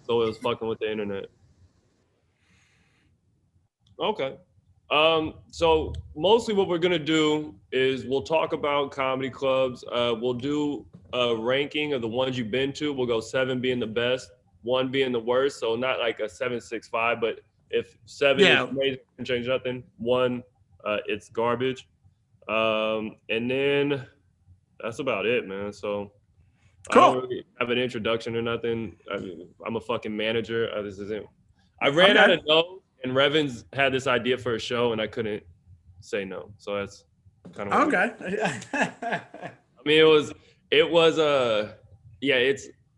so it was fucking with the internet. Okay. So mostly what we're gonna do is we'll talk about comedy clubs. We'll do a ranking of the ones you've been to. We'll go 7 being the best, 1 being the worst. So not like a 7, 6, 5, but if 7 is Yeah. amazing and change nothing, 1 it's garbage. And then that's about it, man. So I don't Cool. really have an introduction or nothing. I mean, I'm a fucking manager. This isn't. I ran out Okay. of no, and Revens had this idea for a show, and I couldn't say no. So that's kind of what we. Okay. I mean, yeah,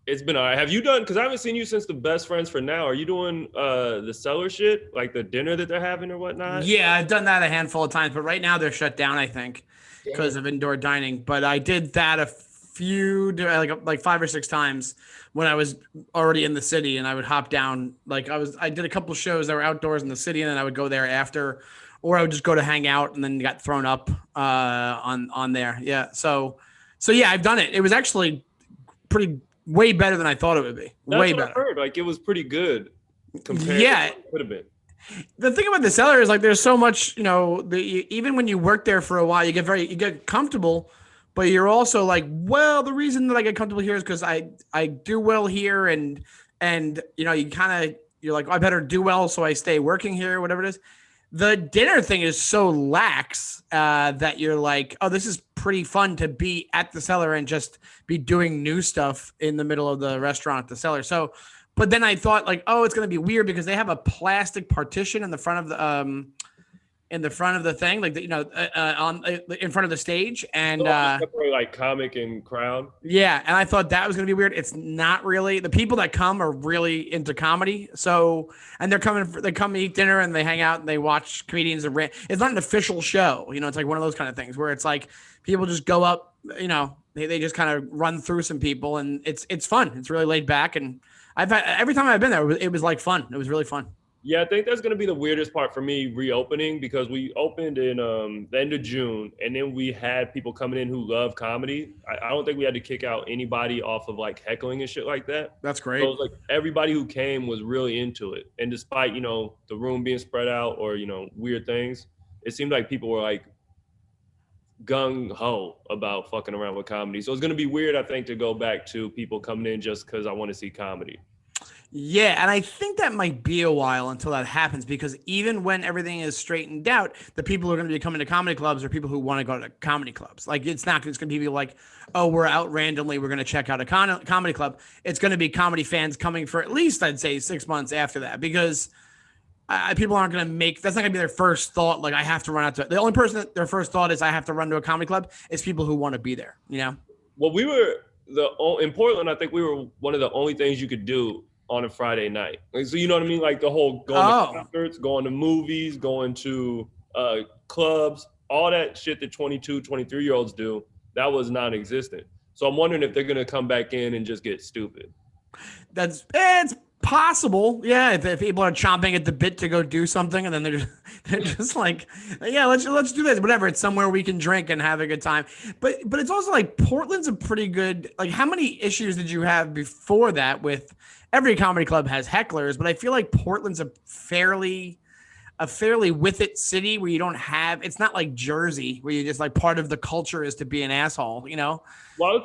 it's been all right. Have you done? Because I haven't seen you since the Best Friends for Now. Are you doing the cellar shit, like the dinner that they're having or whatnot? Yeah, I've done that a handful of times, but right now they're shut down, I think, because Damn. of indoor dining. But I did that a few, like 5 or 6 times when I was already in the city, and I would hop down. I did a couple shows that were outdoors in the city, and then I would go there after, or I would just go to hang out, and then got thrown up on there. Yeah, so yeah, I've done it. It was actually pretty way better than I thought it would be. That's Way what I better. heard. Like it was pretty good compared to Yeah, what it could have been. the thing about the cellar is like there's so much, even when you work there for a while, you get comfortable, but you're also like, well, the reason that I get comfortable here is because I do well here, and you kind of you're like, oh, I better do well so I stay working here, whatever it is. The dinner thing is so lax that you're like, oh, this is pretty fun to be at the cellar and just be doing new stuff in the middle of the restaurant at the cellar. So, but then I thought like, oh, it's gonna be weird because they have a plastic partition in the front of the thing, like on in front of the stage, and So separate like comic and crowd. yeah, and I thought that was going to be weird. It's not really. The people that come are really into comedy. So, and they come eat dinner and they hang out and they watch comedians. It's not an official show. It's like one of those kind of things where it's like people just go up, they just kind of run through some people, and it's fun. It's really laid back. And every time I've been there, it was like fun. It was really fun. Yeah, I think that's going to be the weirdest part for me reopening because we opened in the end of June and then we had people coming in who love comedy. I don't think we had to kick out anybody off of like heckling and shit like that. That's So great. it was like everybody who came was really into it. And despite, the room being spread out or, weird things, it seemed like people were like gung ho about fucking around with comedy. So it's going to be weird, I think, to go back to people coming in just because I want to see comedy. Yeah, and I think that might be a while until that happens because even when everything is straightened out, the people who are going to be coming to comedy clubs are people who want to go to comedy clubs. Like it's not just going to be people like, oh, we're out randomly, we're going to check out a comedy club. It's going to be comedy fans coming for at least I'd say 6 months after that because people aren't going to that's not going to be their first thought. Like I have to run out to the only person that their first thought is I have to run to a comedy club is people who want to be there. Well, we were in Portland. I think we were one of the only things you could do on a Friday night. Like, so you know what I mean? Like the whole going to concerts, going to movies, going to clubs, all that shit that 22, 23-year-olds do, that was non-existent. So I'm wondering if they're going to come back in and just get stupid. It's possible. Yeah, if people are chomping at the bit to go do something and then they're just like, yeah, let's do this, whatever. It's somewhere we can drink and have a good time. But it's also like Portland's a pretty good, like how many issues did you have before that with every comedy club has hecklers, but I feel like Portland's a fairly with it city where you don't have, it's not like Jersey where you just like part of the culture is to be an asshole, Well,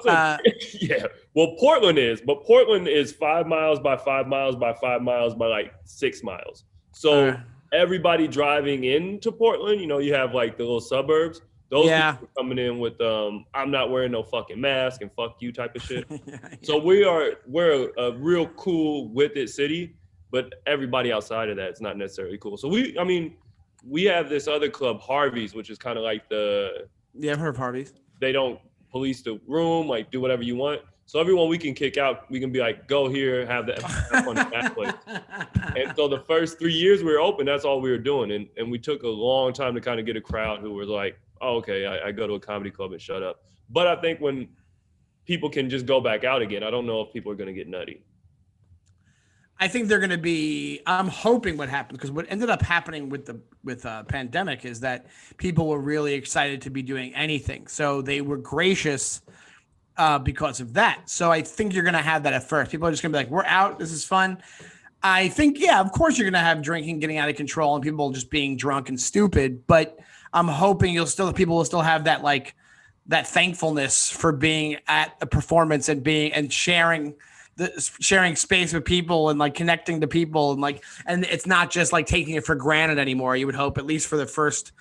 yeah. Well, Portland is 5 miles by 5 miles by 5 miles by like 6 miles. So everybody driving into Portland, you have like the little suburbs. Those people are coming in with I'm not wearing no fucking mask and fuck you type of shit. Yeah. So we're a real cool with it city, but everybody outside of that is not necessarily cool. So we have this other club, Harvey's, which is kind of like I've heard of Harvey's. They don't police the room, like do whatever you want. So everyone we can kick out, we can be like, go here, have fun at that place. And so the first 3 years we were open, that's all we were doing. And we took a long time to kind of get a crowd who were like, oh, okay, I go to a comedy club and shut up. But I think when people can just go back out again, I don't know if people are going to get nutty. I think they're going to be, I'm hoping what happens, because what ended up happening with the pandemic is that people were really excited to be doing anything. So they were gracious because of that. So I think you're going to have that at first. People are just going to be like, we're out. This is fun. I think, yeah, of course you're going to have drinking getting out of control and people just being drunk and stupid. But I'm hoping people will still have that, like, that thankfulness for being at a performance and sharing space with people and like connecting to people and it's not just like taking it for granted anymore. You would hope, at least for the first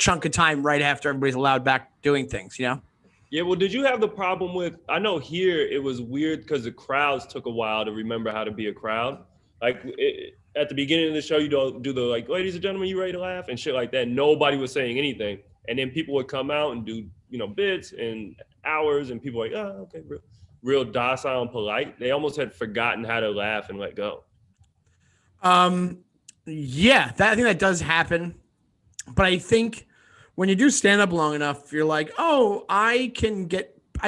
chunk of time right after everybody's allowed back doing things, you know? Yeah, well, did you have the problem with, I know here it was weird because the crowds took a while to remember how to be a crowd. Like at the beginning of the show, you don't do the like, ladies and gentlemen, you ready to laugh and shit like that. Nobody was saying anything. And then people would come out and do, bits and hours and people were like, oh, okay, real docile and polite. They almost had forgotten how to laugh and let go. Yeah, I think that does happen. But I think when you do stand up long enough, you're like, oh, I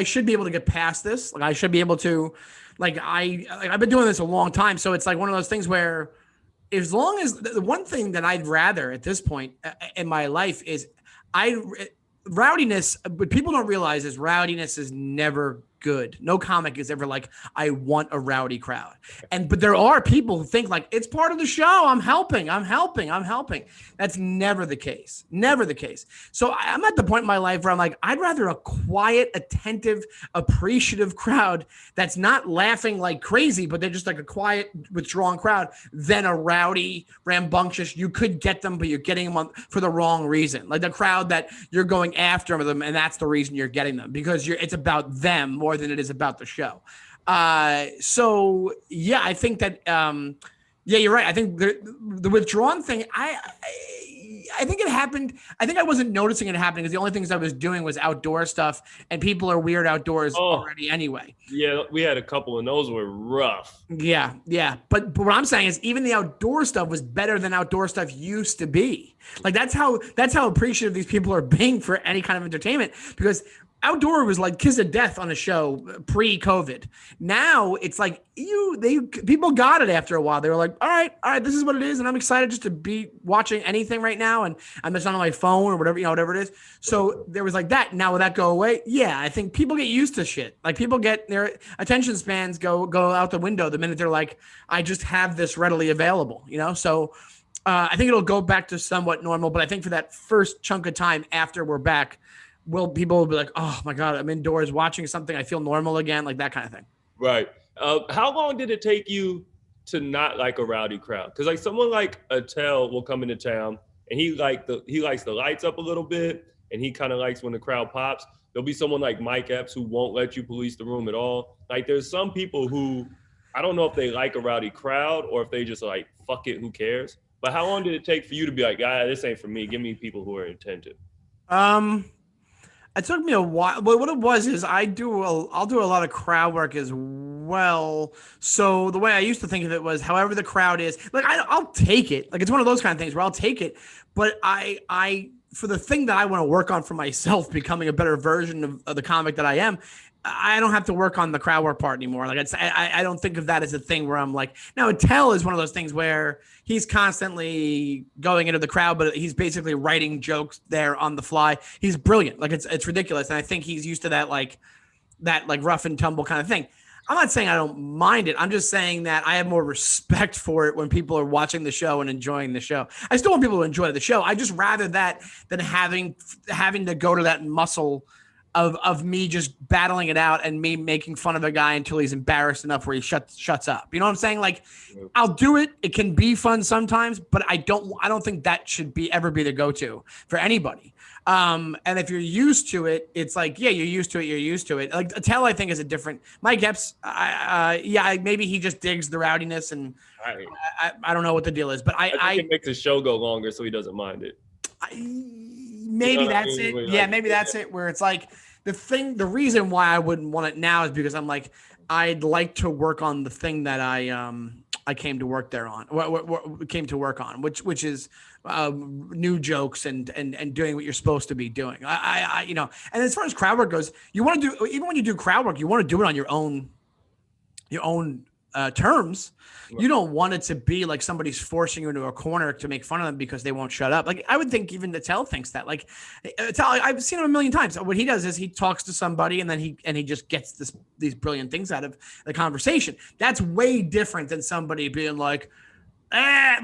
should be able to get past this. Like I should be able to, I've been doing this a long time. So it's like one of those things where as long as the one thing that I'd rather at this point in my life is rowdiness, but people don't realize is rowdiness is never good. No comic is ever like, I want a rowdy crowd. But there are people who think like, it's part of the show. I'm helping. That's never the case. Never the case. So I'm at the point in my life where I'm like, I'd rather a quiet, attentive, appreciative crowd that's not laughing like crazy, but they're just like a quiet, withdrawn crowd than a rowdy, rambunctious, you could get them, but you're getting them for the wrong reason. Like the crowd that you're going after them, and that's the reason you're getting them, because it's about them more than it is about the show. So yeah, I think that yeah, you're right. I think the withdrawn thing, I think it happened. I think I wasn't noticing it happening because the only things I was doing was outdoor stuff, and people are weird outdoors already anyway. Yeah, we had a couple and those were rough. Yeah. But what I'm saying is even the outdoor stuff was better than outdoor stuff used to be. Like that's how appreciative these people are being for any kind of entertainment, because outdoor was like kiss of death on a show pre-COVID. Now it's like people got it after a while. They were like, all right, this is what it is, and I'm excited just to be watching anything right now, and I'm just on my phone or whatever it is. So there was like that. Now will that go away? Yeah, I think people get used to shit. Like people get their attention spans go out the window the minute they're like, I just have this readily available, So I think it'll go back to somewhat normal, but I think for that first chunk of time after we're back, people will be like, oh my God, I'm indoors watching something. I feel normal again, like that kind of thing. Right. How long did it take you to not like a rowdy crowd? Because like someone like Attell will come into town and he likes the lights up a little bit, and he kind of likes when the crowd pops. There'll be someone like Mike Epps who won't let you police the room at all. Like there's some people who, I don't know if they like a rowdy crowd or if they just like, fuck it, who cares? But how long did it take for you to be like, this ain't for me. Give me people who are attentive. It took me a while, but what it was is I'll do a lot of crowd work as well. So the way I used to think of it was, however the crowd is, like I'll take it. Like it's one of those kind of things where I'll take it, but I for the thing that I want to work on for myself, becoming a better version of the comic that I am, I don't have to work on the crowd work part anymore. Like I don't think of that as a thing where I'm like, now Attell is one of those things where he's constantly going into the crowd, but he's basically writing jokes there on the fly. He's brilliant. Like it's ridiculous. And I think he's used to that rough and tumble kind of thing. I'm not saying I don't mind it. I'm just saying that I have more respect for it when people are watching the show and enjoying the show. I still want people to enjoy the show. I just rather that than having to go to that muscle of me just battling it out and me making fun of a guy until he's embarrassed enough where he shuts up. You know what I'm saying? Like I'll do it. It can be fun sometimes, but I don't think that should ever be the go-to for anybody. And if you're used to it, it's like, yeah, you're used to it. Like Attell, I think is a different. Mike Epps, maybe he just digs the rowdiness, and I don't know what the deal is, but I think it makes the show go longer, so he doesn't mind it. Maybe that's it. Yeah, maybe that's it. Where it's like the reason why I wouldn't want it now is because I'm like, I'd like to work on the thing that I came to work there on. What came to work on, which is new jokes and doing what you're supposed to be doing. And as far as crowd work goes, you want to do, even when you do crowd work, you want to do it on your own terms. You don't want it to be like somebody's forcing you into a corner to make fun of them because they won't shut up. Like I would think even Attell thinks that. Like Attell, I've seen him a million times. What he does is he talks to somebody and then he just gets these brilliant things out of the conversation. That's way different than somebody being like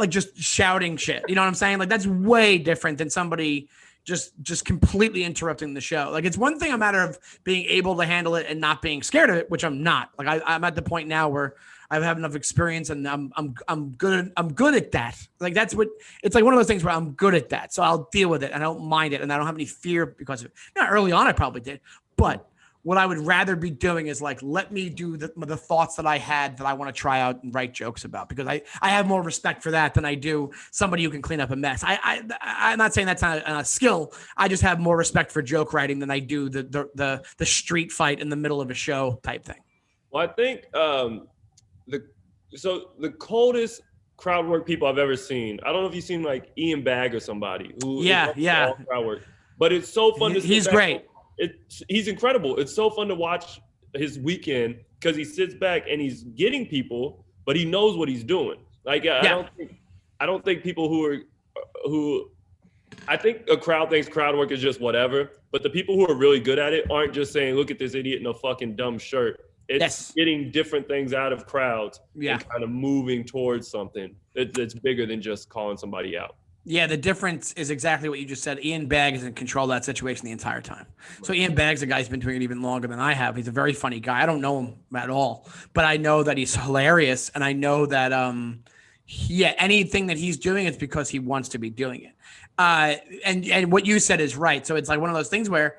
just shouting shit. You know what I'm saying? Like that's way different than somebody just completely interrupting the show. Like it's one thing a matter of being able to handle it and not being scared of it, which I'm not. Like I'm at the point now where I have enough experience and I'm good at that. Like that's what it's like, one of those things where I'm good at that. So I'll deal with it and I don't mind it and I don't have any fear because of it. Now early on I probably did, but what I would rather be doing is like, let me do the thoughts that I had that I want to try out and write jokes about, because I have more respect for that than I do somebody who can clean up a mess. I'm not saying that's not a skill. I just have more respect for joke writing than I do the street fight in the middle of a show type thing. Well, I think the coldest crowd work people I've ever seen. I don't know if you've seen like Ian Bagg or somebody who all crowd work, but it's so fun to see. He's great. He's incredible. It's so fun to watch his weekend because he sits back and he's getting people, but he knows what he's doing. Like I don't think people I think a crowd thinks crowd work is just whatever, but the people who are really good at it aren't just saying, look at this idiot in a fucking dumb shirt. It's getting different things out of crowds and kind of moving towards something that's bigger than just calling somebody out. Yeah, the difference is exactly what you just said. Ian Bagg is in control of that situation the entire time. So Ian Bagg's a guy who's been doing it even longer than I have. He's a very funny guy. I don't know him at all, but I know that he's hilarious, and I know that anything that he's doing is because he wants to be doing it. And what you said is right. So it's like one of those things where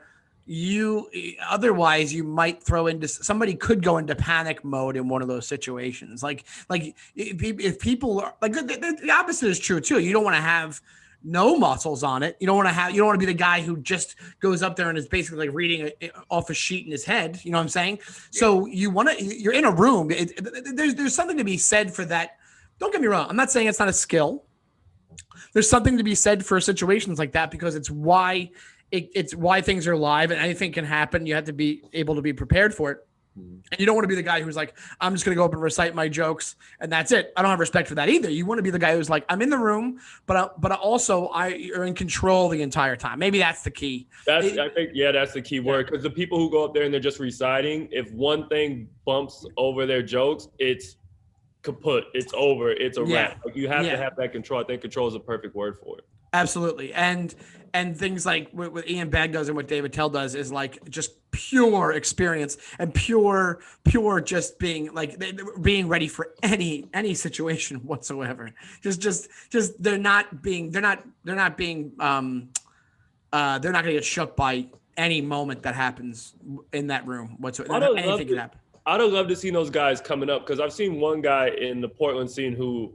otherwise you might somebody could go into panic mode in one of those situations. Like if people are like, the opposite is true too. You don't want to have no muscles on it. You don't want to be the guy who just goes up there and is basically like reading off a sheet in his head. You know what I'm saying? Yeah. So you're in a room. There's something to be said for that. Don't get me wrong. I'm not saying it's not a skill. There's something to be said for situations like that, because it's why things are live and anything can happen. You have to be able to be prepared for it. And you don't want to be the guy who's like, I'm just going to go up and recite my jokes and that's it. I don't have respect for that either. You want to be the guy who's like, I'm in the room, but also you're in control the entire time. Maybe that's the key. I think that's the key word. Because the people who go up there and they're just reciting, if one thing bumps over their jokes, it's kaput. It's over. It's a wrap. Like you have to have that control. I think control is a perfect word for it. Absolutely. And things like what Ian Bagg does and what David Tell does is like just pure experience and pure just being ready for any situation whatsoever. Just they're not going to get shook by any moment that happens in that room whatsoever. Anything can happen. I'd have loved to see those guys coming up, because I've seen one guy in the Portland scene who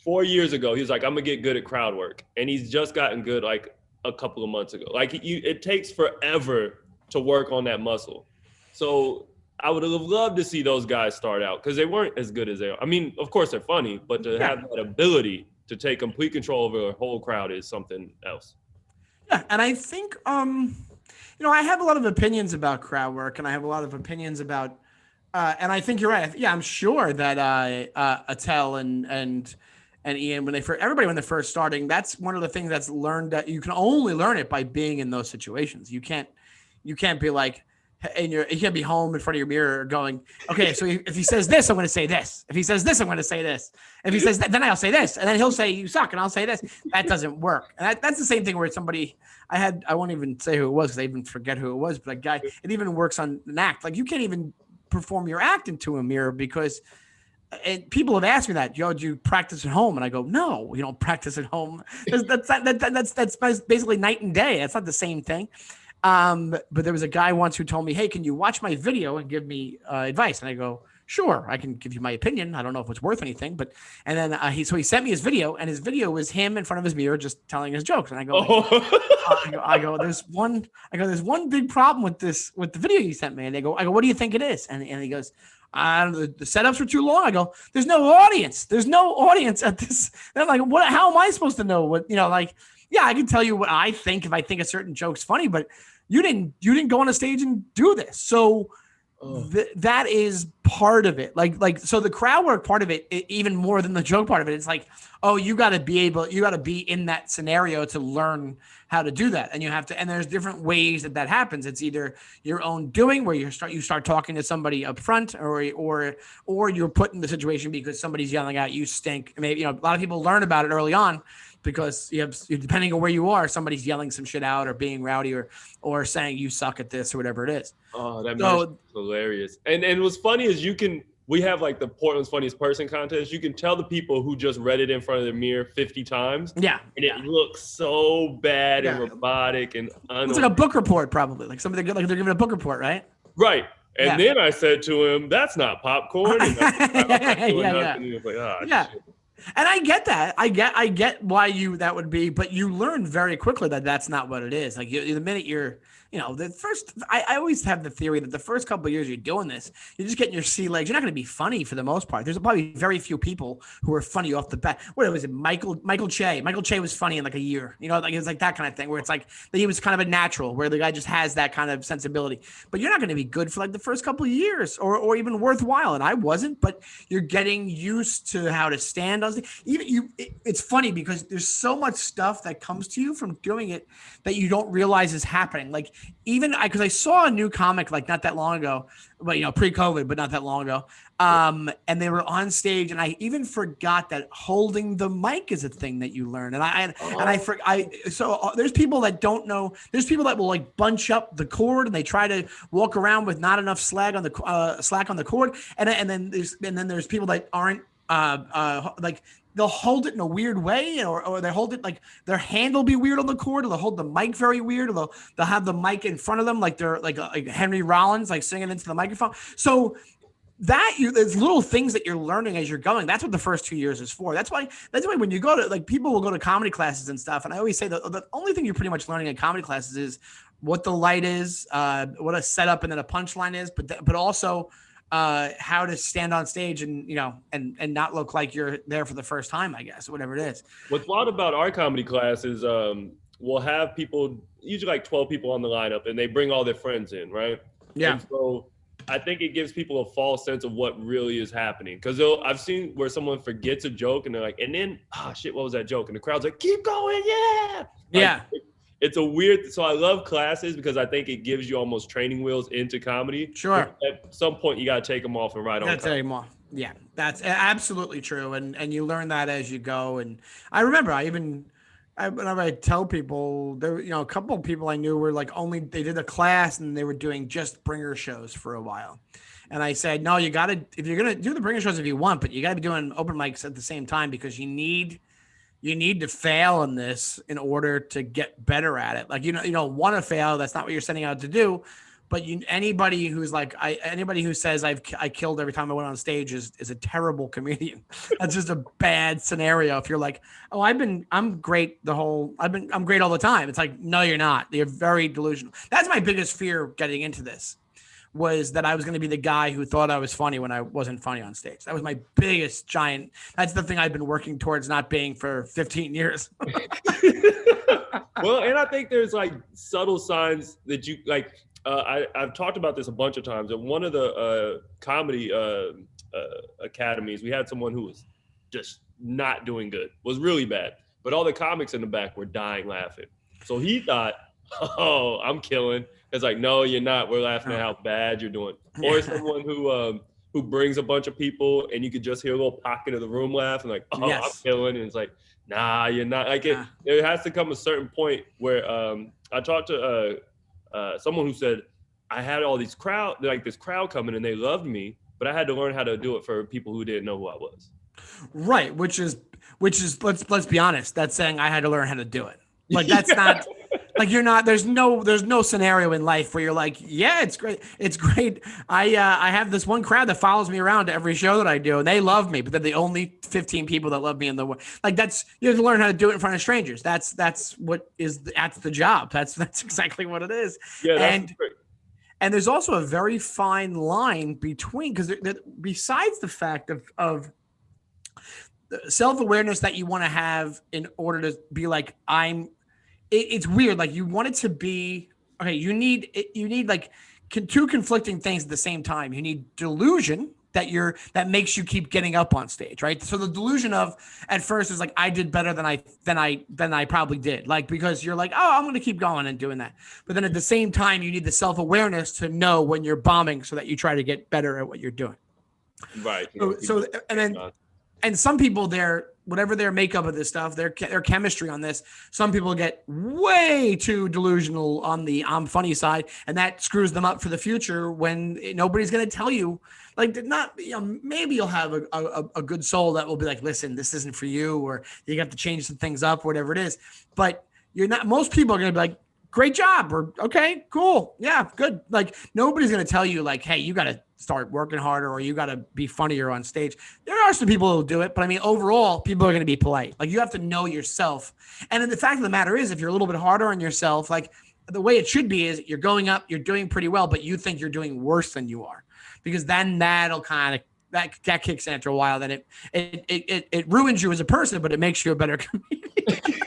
4 years ago, he was like, I'm going to get good at crowd work. And he's just gotten good like a couple of months ago. Like it takes forever to work on that muscle. So I would have loved to see those guys start out, because they weren't as good as they are. I mean, of course they're funny, but to have that ability to take complete control over a whole crowd is something else. Yeah, and I think, I have a lot of opinions about crowd work, and I have a lot of opinions about, and I think you're right. Yeah, I'm sure that Attell and Ian, when they're first starting, that's one of the things that's learned, that you can only learn it by being in those situations. You can't be like, and you can't be home in front of your mirror going, okay, so if he says this, I'm going to say this. If he says this, I'm going to say this. If he says that, then I'll say this. And then he'll say, you suck, and I'll say this. That doesn't work. And that's the same thing where somebody, I won't even say who it was because I even forget who it was, but a guy, it even works on an act. Like you can't even perform your act into a mirror, because people have asked me that, do you practice at home? And I go, no, you don't practice at home. That's basically night and day. That's not the same thing. But there was a guy once who told me, hey, can you watch my video and give me advice? And I go, sure, I can give you my opinion. I don't know if it's worth anything, and then he sent me his video, and his video was him in front of his mirror just telling his jokes. And I go, there's one big problem with the video you sent me. And I go, what do you think it is? And he goes, the setups were too long. I go, there's no audience. There's no audience at this. And I'm like, how am I supposed to know what, yeah, I can tell you what I think if I think a certain joke's funny, but you didn't go on a stage and do this. So that is part of it. So the crowd work part of it, even more than the joke part of it. It's like, oh, you got to be in that scenario to learn how to do that. And you have to, and there's different ways that happens. It's either your own doing where you start talking to somebody up front, or you're put in the situation because somebody's yelling out, you stink. Maybe, a lot of people learn about it early on, because depending on where you are, somebody's yelling some shit out or being rowdy or saying you suck at this or whatever it is. Oh, that is hilarious. And what's funny is we have like the Portland's Funniest Person contest. You can tell the people who just read it in front of the mirror 50 times. Yeah. And it looks so bad and robotic and it's like a book report, probably. Like somebody like they're giving a book report, right? Right. And then I said to him, that's not popcorn. And shit. And I get that. I get why that would be, but you learn very quickly that that's not what it is. Like the minute you're, I always have the theory that the first couple of years you're doing this, you're just getting your sea legs. You're not going to be funny for the most part. There's probably very few people who are funny off the bat. What was it? Michael Che. Michael Che was funny in like a year. Like it was like that kind of thing where it's like that he was kind of a natural, where the guy just has that kind of sensibility. But you're not going to be good for like the first couple of years or even worthwhile. And I wasn't, but you're getting used to how to stand on stage. It's funny because there's so much stuff that comes to you from doing it that you don't realize is happening. Like because I saw a new comic like not that long ago, but pre-COVID, but not that long ago. And they were on stage, and I even forgot that holding the mic is a thing that you learn. So there's people that don't know. There's people that will like bunch up the cord, and they try to walk around with not enough slack on the cord, and then there's people that aren't like. They'll hold it in a weird way, or they hold it like their hand will be weird on the cord, or they'll hold the mic very weird, or they'll have the mic in front of them like they're like Henry Rollins, like singing into the microphone. So there's little things that you're learning as you're going. That's what the first 2 years is for. That's why when you go to, like, people will go to comedy classes and stuff, and I always say the only thing you're pretty much learning in comedy classes is what the light is, what a setup and then a punchline is, but also how to stand on stage and and not look like you're there for the first time, I guess, whatever it is. What's wild about our comedy classes, we'll have people, usually like 12 people on the lineup, and they bring all their friends in, right? Yeah. And so I think it gives people a false sense of what really is happening, because I've seen where someone forgets a joke and they're like, and then shit, what was that joke? And the crowd's like, keep going, yeah. It's a weird, so I love classes because I think it gives you almost training wheels into comedy. Sure. At some point, you got to take them off and ride on. Take them off. Yeah, that's absolutely true. And you learn that as you go. And I remember whenever I tell people, there, a couple of people I knew were like they did a class and they were doing just bringer shows for a while. And I said, no, you got to, if you're going to do the bringer shows if you want, but you got to be doing open mics at the same time, because you need to fail in this in order to get better at it. Like, you don't want to fail. That's not what you're setting out to do. But anybody who's like, anybody who says I killed every time I went on stage is a terrible comedian. That's just a bad scenario. If you're like, oh, I'm great I'm great all the time. It's like, no, you're not. You're very delusional. That's my biggest fear getting into this, was that I was going to be the guy who thought I was funny when I wasn't funny on stage. That was my biggest that's the thing I've been working towards not being for 15 years. Well, and I think there's like subtle signs that you like, I've talked about this a bunch of times. At one of the comedy academies, we had someone who was just not doing good, was really bad. But all the comics in the back were dying laughing. So he thought, oh, I'm killing. It's like, no, you're not. We're laughing at how bad you're doing. Or someone who brings a bunch of people and you could just hear a little pocket of the room laugh and like, oh, yes, I'm killing. And it's like, nah, you're not. Like there has to come a certain point where I talked to someone who said, I had all this crowd coming and they loved me, but I had to learn how to do it for people who didn't know who I was. Right. Which is let's be honest. That's saying I had to learn how to do it. Like, that's not like, you're not, there's no scenario in life where you're like, yeah, it's great. It's great. I have this one crowd that follows me around to every show that I do, and they love me, but they're the only 15 people that love me in the world. Like, you have to learn how to do it in front of strangers. That's the job. That's exactly what it is. Yeah. And there's also a very fine line between, because besides the fact of self-awareness that you want to have in order to be like, it's weird. Like, you want it to be, okay, you need like two conflicting things at the same time. You need delusion that makes you keep getting up on stage, right? So the delusion of at first is like, I did better than I probably did, like, because you're like, oh, I'm going to keep going and doing that. But then at the same time, you need the self-awareness to know when you're bombing so that you try to get better at what you're doing. Right. So and then and some people, whatever their makeup of this stuff, their chemistry on this, some people get way too delusional on the I'm funny side, and that screws them up for the future when nobody's going to tell you, like, maybe you'll have a good soul that will be like, listen, this isn't for you, or you have to change some things up, whatever it is. But most people are going to be like, great job, or okay, cool, yeah, good. Like, nobody's going to tell you like, hey, you got to start working harder, or you got to be funnier on stage. There are some people who will do it, but I mean, overall, people are going to be polite. Like, you have to know yourself. And then the fact of the matter is, if you're a little bit harder on yourself, like, the way it should be is you're going up, you're doing pretty well, but you think you're doing worse than you are, because then that'll kind of, that kicks in after a while. Then it ruins you as a person, but it makes you a better comedian.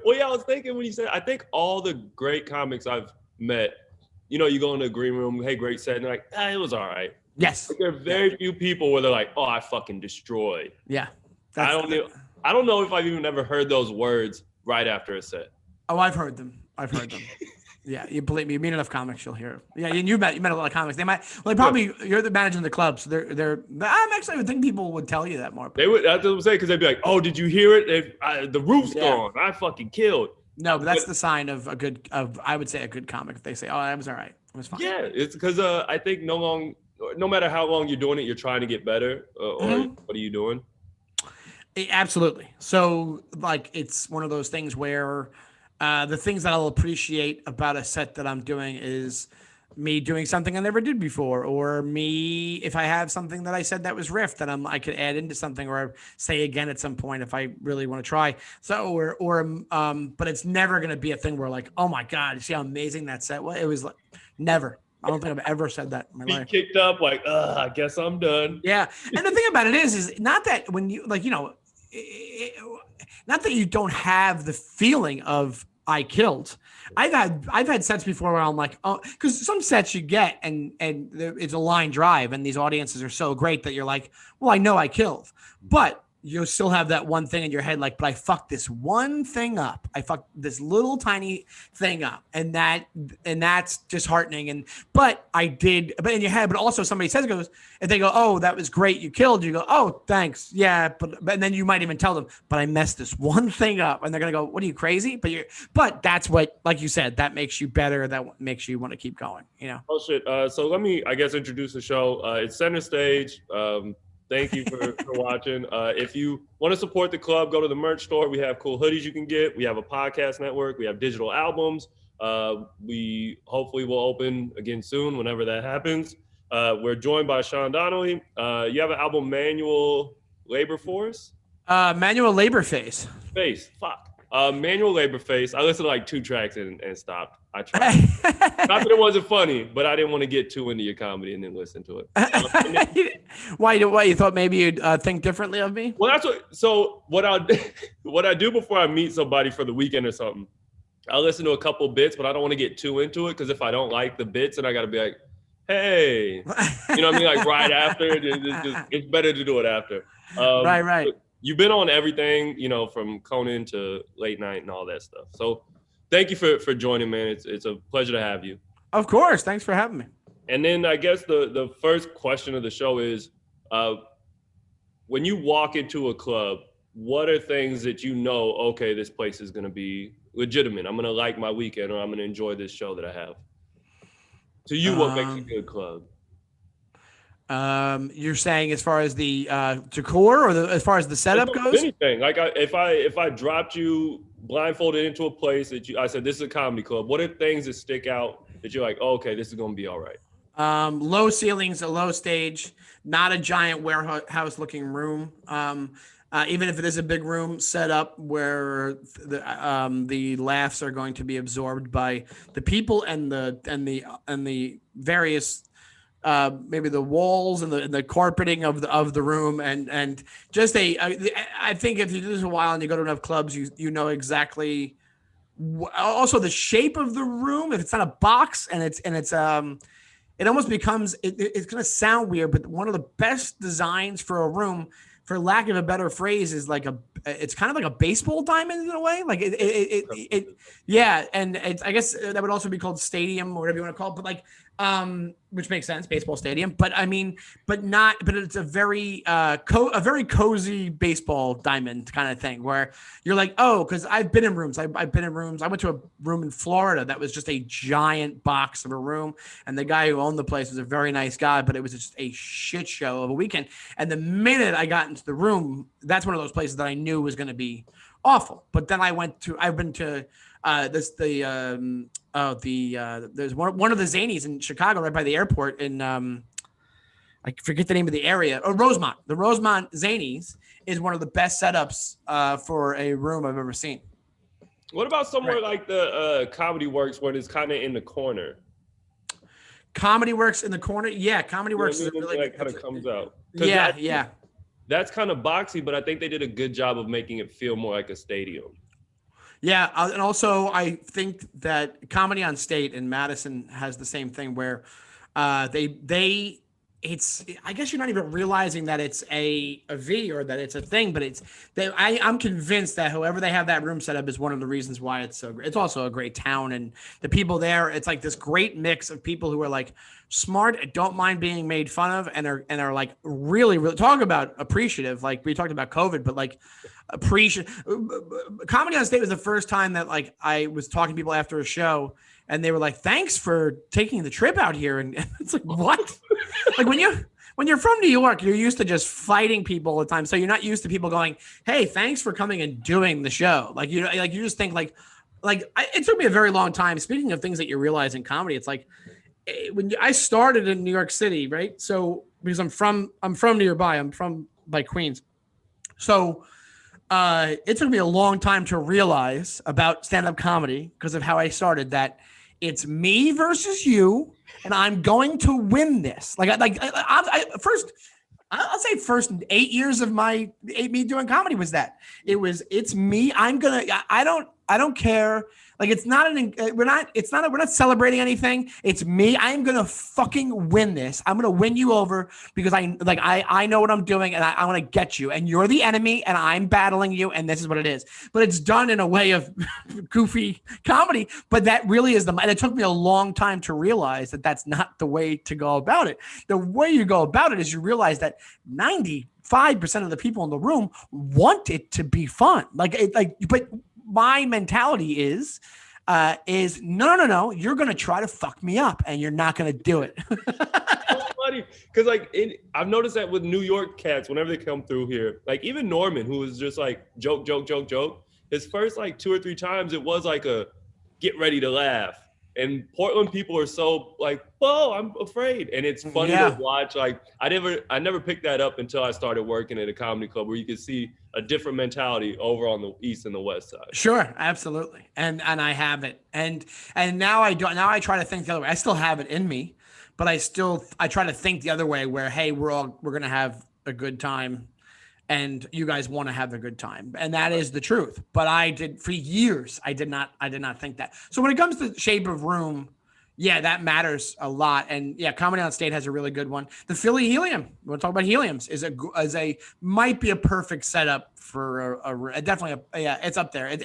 Well, yeah, I was thinking when you said, I think all the great comics I've met, you go in the green room, hey, great set, and they're like, it was all right. Yes. Like, there are very few people where they're like, oh, I fucking destroyed. Yeah. I don't know if I've even ever heard those words right after a set. Oh, I've heard them. Yeah, you believe me. You meet enough comics, you'll hear. Yeah, and you met a lot of comics. They might. Well, you're the manager of the club, so I would think people would tell you that more. They would. That's what I'm saying, because they'd be like, "Oh, did you hear it? The roof's gone. I fucking killed." No, but that's the sign of I would say a good comic. If they say, "Oh, that was all right. It was fine." Yeah, it's because I think no matter how long you're doing it, you're trying to get better. Or what are you doing? Absolutely. So, like, it's one of those things where the things that I'll appreciate about a set that I'm doing is me doing something I never did before, or me, if I have something that I said that was riffed that I could add into something, or say again at some point if I really want to try. So, but it's never going to be a thing where like, oh my God, you see how amazing that set was? It was like, never. I don't think I've ever said that in my life. Kicked up like, I guess I'm done. Yeah. And the thing about it is not that when you like, not that you don't have the feeling of I killed. I've had sets before where I'm like, oh, because some sets you get and it's a line drive, and these audiences are so great that you're like, well, I know I killed, but you'll still have that one thing in your head, like, but I fucked this one thing up. I fucked this little tiny thing up, and that's disheartening. But in your head, but also somebody if they go, oh, that was great, you killed, you go, oh, thanks, yeah, and then you might even tell them, but I messed this one thing up, and they're gonna go, what are you, crazy? But that's what, like you said, that makes you better, that makes you want to keep going, Oh shit. So let me, I guess, introduce the show. It's Center Stage. Thank you for watching. If you want to support the club, go to the merch store. We have cool hoodies you can get. We have a podcast network. We have digital albums. We hopefully will open again soon, whenever that happens. We're joined by Sean Donnelly. You have an album, Manual Labor Force? Manual Labor Face. Manual Labor Face. I listened to like 2 tracks and stopped. I tried. Not that it wasn't funny, but I didn't want to get too into your comedy and then listen to it. Why you thought maybe you'd think differently of me? Well, what I do before I meet somebody for the weekend or something, I'll listen to a couple bits, but I don't want to get too into it, because if I don't like the bits, then I got to be like, hey, you know what I mean? Like right after, it's better to do it after. Right. You've been on everything, from Conan to Late Night and all that stuff. So thank you for joining, man. It's a pleasure to have you. Of course. Thanks for having me. And then I guess the first question of the show is, when you walk into a club, what are things that okay, this place is going to be legitimate. I'm going to like my weekend, or I'm going to enjoy this show that I have. To you, what makes a good club? You're saying as far as the decor, or as far as the setup goes? Anything. Like if I dropped you blindfolded into a place that I said, this is a comedy club, what are things that stick out that you're like, oh, okay, this is going to be all right? Low ceilings, a low stage, not a giant warehouse looking room. Even if it is a big room set up where the laughs are going to be absorbed by the people and the various maybe the walls and the carpeting of the room, and just I think if you do this a while and you go to enough clubs, you know exactly. Also the shape of the room, if it's not a box and it's it almost becomes, it's going to sound weird, but one of the best designs for a room, for lack of a better phrase, is like it's kind of like a baseball diamond in a way. Like yeah. And I guess that would also be called stadium or whatever you want to call it, but like, which makes sense, baseball stadium. But I mean, but it's a very a very cozy baseball diamond kind of thing where you're like, oh, because I've been in rooms. I've been in rooms. I went to a room in Florida that was just a giant box of a room, and the guy who owned the place was a very nice guy, but it was just a shit show of a weekend. And the minute I got into the room, that's one of those places that I knew was going to be awful. But then I've been to there's one of the Zanies in Chicago right by the airport in I forget the name of the area. Oh, Rosemont. The Rosemont Zanies is one of the best setups for a room I've ever seen. What about somewhere like the Comedy Works where it's kind of in the corner? Comedy Works in the corner? Yeah, Comedy Works is really like kind of comes out. Yeah. That's kind of boxy, but I think they did a good job of making it feel more like a stadium. Yeah, and also I think that Comedy on State in Madison has the same thing where it's I guess you're not even realizing that it's a V or that it's a thing, but I'm convinced that whoever they have that room set up is one of the reasons why it's so great. It's also a great town, and the people there, it's like this great mix of people who are like smart, don't mind being made fun of, and are like really talk about appreciative. Like we talked about COVID, but like Comedy on State was the first time that like I was talking to people after a show and they were like, thanks for taking the trip out here. And it's like, what? Like when you're from New York, you're used to just fighting people all the time. So you're not used to people going, hey, thanks for coming and doing the show. Like, you just think it took me a very long time. Speaking of things that you realize in comedy, it's like when I started in New York City, right? So because I'm from nearby, I'm from like Queens. So it took me a long time to realize about stand-up comedy because of how I started that it's me versus you, and I'm going to win this. I'll say first 8 years of me doing comedy was that it's me. I don't care. Like we're not celebrating anything. It's me. I am gonna fucking win this. I'm gonna win you over because I know what I'm doing and I want to get you. And you're the enemy and I'm battling you and this is what it is. But it's done in a way of goofy comedy. But that really is and it took me a long time to realize that that's not the way to go about it. The way you go about it is you realize that 95% of the people in the room want it to be fun. But my mentality is no, you're going to try to fuck me up and you're not going to do it. It's funny because I've noticed that with New York cats, whenever they come through here, like even Norman, who was just like joke, his first like 2 or 3 times, it was like a get ready to laugh. And Portland people are so like, whoa, I'm afraid. And it's funny to watch. Like I never picked that up until I started working at a comedy club where you could see a different mentality over on the east and the west side. Sure, absolutely. And I have it. And now I don't. Now I try to think the other way. I still have it in me, but I try to think the other way where, hey, we're going to have a good time and you guys want to have a good time. And that is the truth. But for years, I did not think that. So when it comes to shape of room, yeah, that matters a lot. And yeah, Comedy on State has a really good one. The Philly Helium, we'll talk about Heliums, might be a perfect setup for it's up there.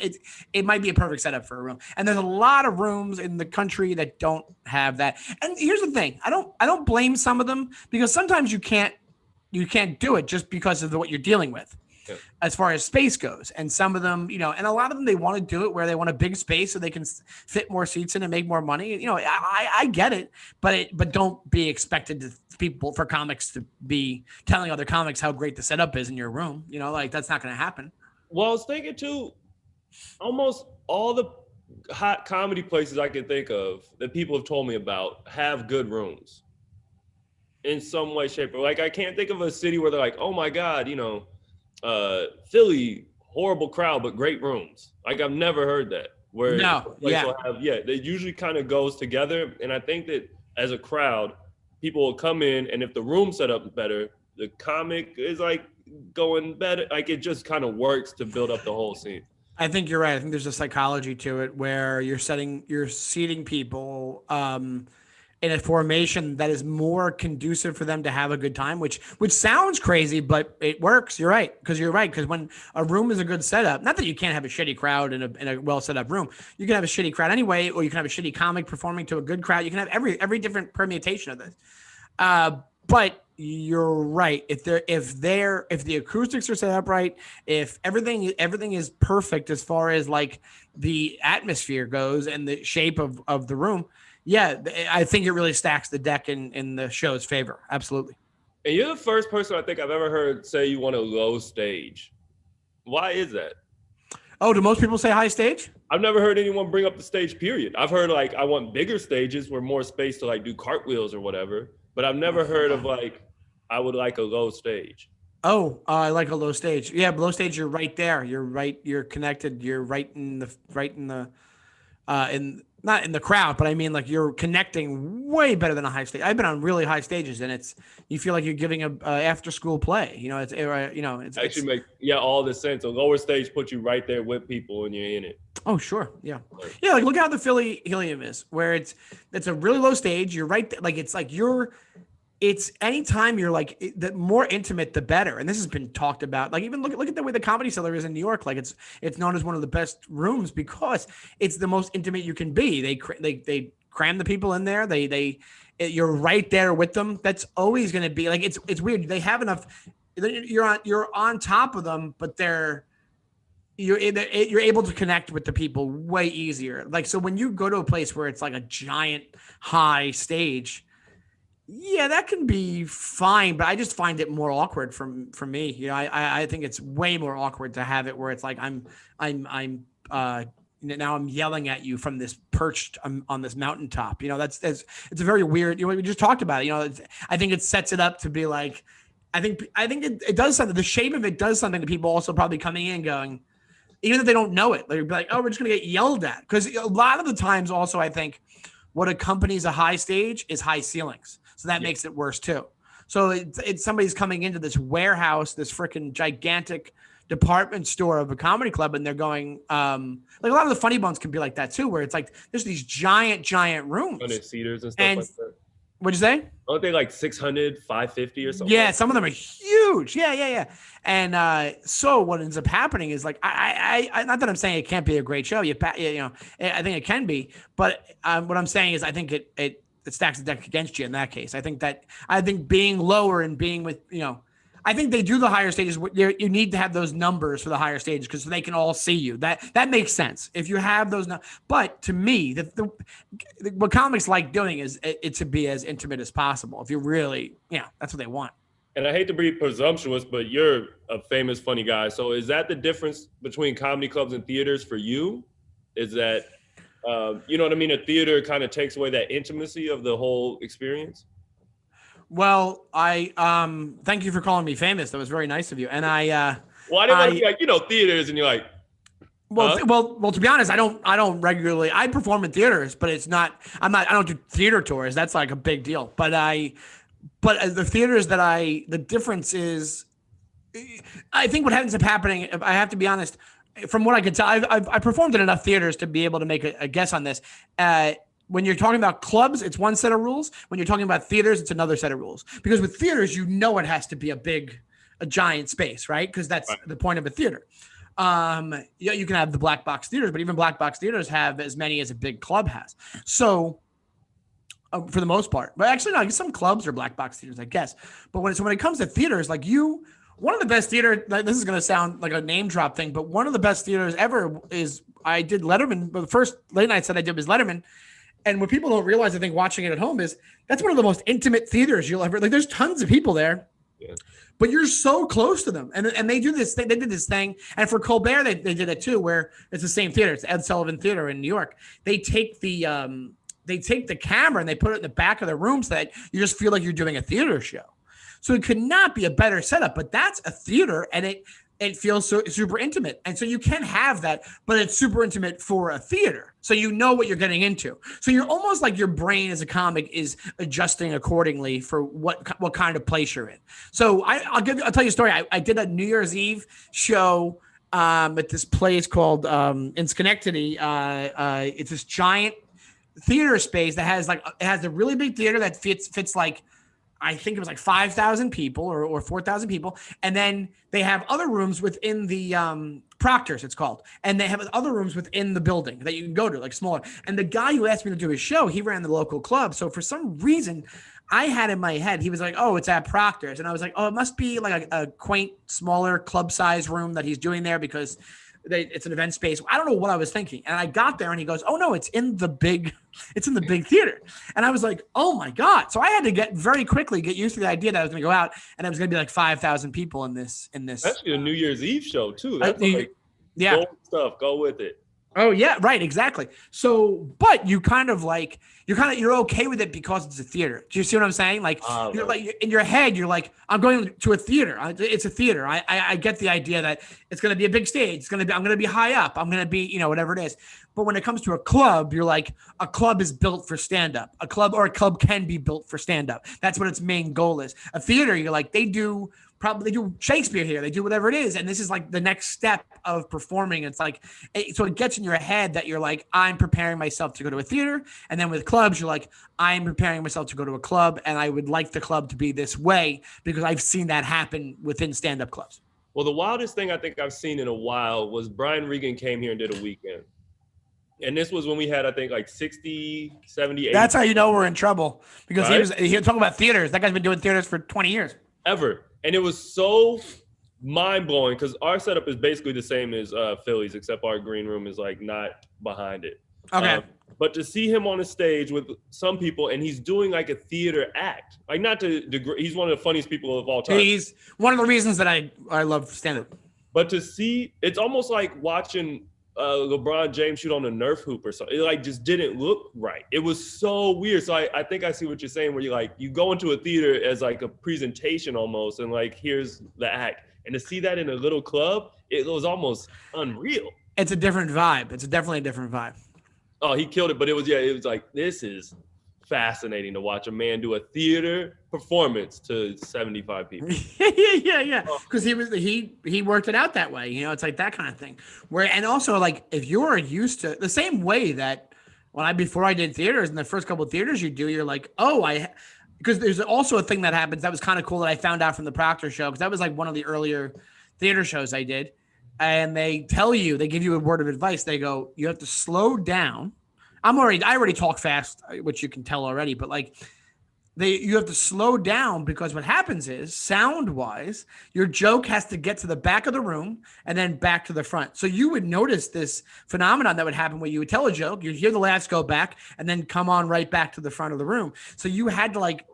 It might be a perfect setup for a room. And there's a lot of rooms in the country that don't have that. And here's the thing. I don't blame some of them because sometimes you can't do it just because of what you're dealing with as far as space goes. And some of them, and a lot of them, they want to do it where they want a big space so they can fit more seats in and make more money. I get it, but don't be expected for comics to be telling other comics how great the setup is in your room. That's not going to happen. Well, I was thinking too, almost all the hot comedy places I can think of that people have told me about have good rooms. In some way, shape, or like I can't think of a city where they're like, oh my God, Philly, horrible crowd, but great rooms. Like I've never heard that. Where it usually kind of goes together. And I think that as a crowd, people will come in and if the room setup is better, the comic is like going better. Like it just kind of works to build up the whole scene. I think you're right. I think there's a psychology to it where you're seating people in a formation that is more conducive for them to have a good time, which sounds crazy, but it works. You're right. Because when a room is a good setup, not that you can't have a shitty crowd in a well set up room, you can have a shitty crowd anyway, or you can have a shitty comic performing to a good crowd. You can have every different permutation of this. But you're right. If the acoustics are set up right, if everything is perfect as far as like the atmosphere goes and the shape of the room, yeah, I think it really stacks the deck in the show's favor. Absolutely. And you're the first person I think I've ever heard say you want a low stage. Why is that? Oh, do most people say high stage? I've never heard anyone bring up the stage, period. I've heard like I want bigger stages where more space to like do cartwheels or whatever, but I've never heard of like I would like a low stage. Oh, I like a low stage. Yeah, low stage. You're right there. You're right. You're connected. You're right in the in not in the crowd, but I mean like you're connecting way better than a high stage. I've been on really high stages, and you feel like you're giving a after school play. It's Actually all the sense. A lower stage puts you right there with people, and you're in it. Oh sure, yeah. Like look how the Philly Helium is, where it's a really low stage. You're right there, like it's like it's anytime you're like the more intimate, the better. And this has been talked about. Like even look at the way the Comedy Cellar is in New York. Like it's known as one of the best rooms because it's the most intimate you can be. They cram the people in there. You're right there with them. That's always going to be like it's weird. They have enough. You're on top of them, but you're able to connect with the people way easier. Like so when you go to a place where it's like a giant high stage. Yeah, that can be fine, but I just find it more awkward for me. I think it's way more awkward to have it where it's like I'm now I'm yelling at you from this perched on this mountaintop. It's a very weird. We just talked about it. I think it sets it up to be like, I think it does something. The shape of it does something to people also probably coming in going, even if they don't know it, they'll be like, oh, we're just gonna get yelled at because a lot of the times also I think what accompanies a high stage is high ceilings. So that makes it worse too. So it's somebody's coming into this warehouse, this freaking gigantic department store of a comedy club, and they're going like a lot of the funny bones can be like that too, where it's like there's these giant rooms. 100 seaters and stuff like that. What'd you say? Aren't they like 600, 550 or something? Yeah, some of them are huge. Yeah. And so what ends up happening is like I not that I'm saying it can't be a great show. I think it can be, but what I'm saying is I think it stacks the deck against you in that case. I think being lower and being with, I think they do the higher stages. You need to have those numbers for the higher stages because they can all see you. That makes sense if you have those. But to me, what comics like doing is it to be as intimate as possible. If you really, that's what they want. And I hate to be presumptuous, but you're a famous, funny guy. So is that the difference between comedy clubs and theaters for you? Is that you know what I mean? A theater kind of takes away that intimacy of the whole experience. Well, I thank you for calling me famous. That was very nice of you. And I didn't want to be like, theaters, and you're like, well, to be honest, I don't regularly. I perform in theaters, but I don't do theater tours. That's like a big deal. But the theaters the difference is, I think what ends up happening, I have to be honest, from what I can tell, I've performed in enough theaters to be able to make a guess on this. When you're talking about clubs, it's one set of rules. When you're talking about theaters, it's another set of rules. Because with theaters, it has to be a giant space, right? Because that's the point of a theater. You can have the black box theaters, but even black box theaters have as many as a big club has. So for the most part, but actually, no, some clubs are black box theaters, I guess. But when it comes to theaters, like one of the best theater, this is going to sound like a name drop thing, but one of the best theaters ever is I did Letterman. But the first late night set I did was Letterman. And what people don't realize, I think, watching it at home is that's one of the most intimate theaters you'll ever, like there's tons of people there, but you're so close to them. And they do this thing, they did this thing. And for Colbert, they did it too, where it's the same theater. It's Ed Sullivan Theater in New York. They take the camera and they put it in the back of the room so that you just feel like you're doing a theater show. So it could not be a better setup, but that's a theater and it feels so super intimate. And so you can have that, but it's super intimate for a theater. So you know what you're getting into. So you're almost like your brain as a comic is adjusting accordingly for what kind of place you're in. So I'll tell you a story. I did a New Year's Eve show at this place called in Schenectady. It's this giant theater space that has like, it has a really big theater that fits like, I think it was like 5,000 people or 4,000 people. And then they have other rooms within the Proctors, it's called. And they have other rooms within the building that you can go to, like smaller. And the guy who asked me to do his show, he ran the local club. So for some reason, I had in my head, he was like, oh, it's at Proctor's. And I was like, oh, it must be like a quaint, smaller club size room that he's doing there because it's an event space. I don't know what I was thinking. And I got there and he goes, oh no, it's in the big theater. And I was like, oh my God. So I had to very quickly get used to the idea that I was going to go out and it was going to be like 5,000 people in this. Actually a New Year's Eve show too. That's yeah. Gold stuff. Go with it. Oh yeah, right, exactly. So, but you're okay with it because it's a theater. Do you see what I'm saying? Like, you're like in your head, you're like, I'm going to a theater. It's a theater. I get the idea that it's going to be a big stage. I'm going to be high up. I'm going to be, whatever it is. But when it comes to a club, you're like, a club is built for stand-up. A club can be built for stand-up. That's what its main goal is. A theater, you're like, they do Shakespeare here. They do whatever it is. And this is like the next step of performing. It's like, so it gets in your head that you're like, I'm preparing myself to go to a theater. And then with clubs, you're like, I'm preparing myself to go to a club. And I would like the club to be this way because I've seen that happen within stand-up clubs. Well, the wildest thing I think I've seen in a while was Brian Regan came here and did a weekend. And this was when we had, I think, like 60, 70, 80. That's how you know we're in trouble. Because he was talking about theaters. That guy's been doing theaters for 20 years. Ever. And it was so mind-blowing because our setup is basically the same as Philly's, except our green room is like not behind it. Okay. But to see him on a stage with some people and he's doing like a theater act, like not to degrade, he's one of the funniest people of all time. He's one of the reasons that I love stand-up. But to see, it's almost like watching LeBron James shoot on a Nerf hoop or something. It like just didn't look right. It was so weird. So I think I see what you're saying where you go into a theater as like a presentation almost and like here's the act. And to see that in a little club, it was almost unreal. It's a different vibe. It's definitely a different vibe. Oh, he killed it. But it was like, this is fascinating to watch a man do a theater performance to 75 people. yeah. Because he worked it out that way. It's like that kind of thing. And also like if you're used to the same way that before I did theaters and the first couple of theaters you do, you're like, because there's also a thing that happens that was kind of cool that I found out from the Proctor show because that was like one of the earlier theater shows I did. And they give you a word of advice. They go, you have to slow down. I already talk fast, which you can tell already, but like you have to slow down because what happens is sound-wise, your joke has to get to the back of the room and then back to the front. So you would notice this phenomenon that would happen where you would tell a joke, you'd hear the laughs go back and then come on right back to the front of the room. So you had to like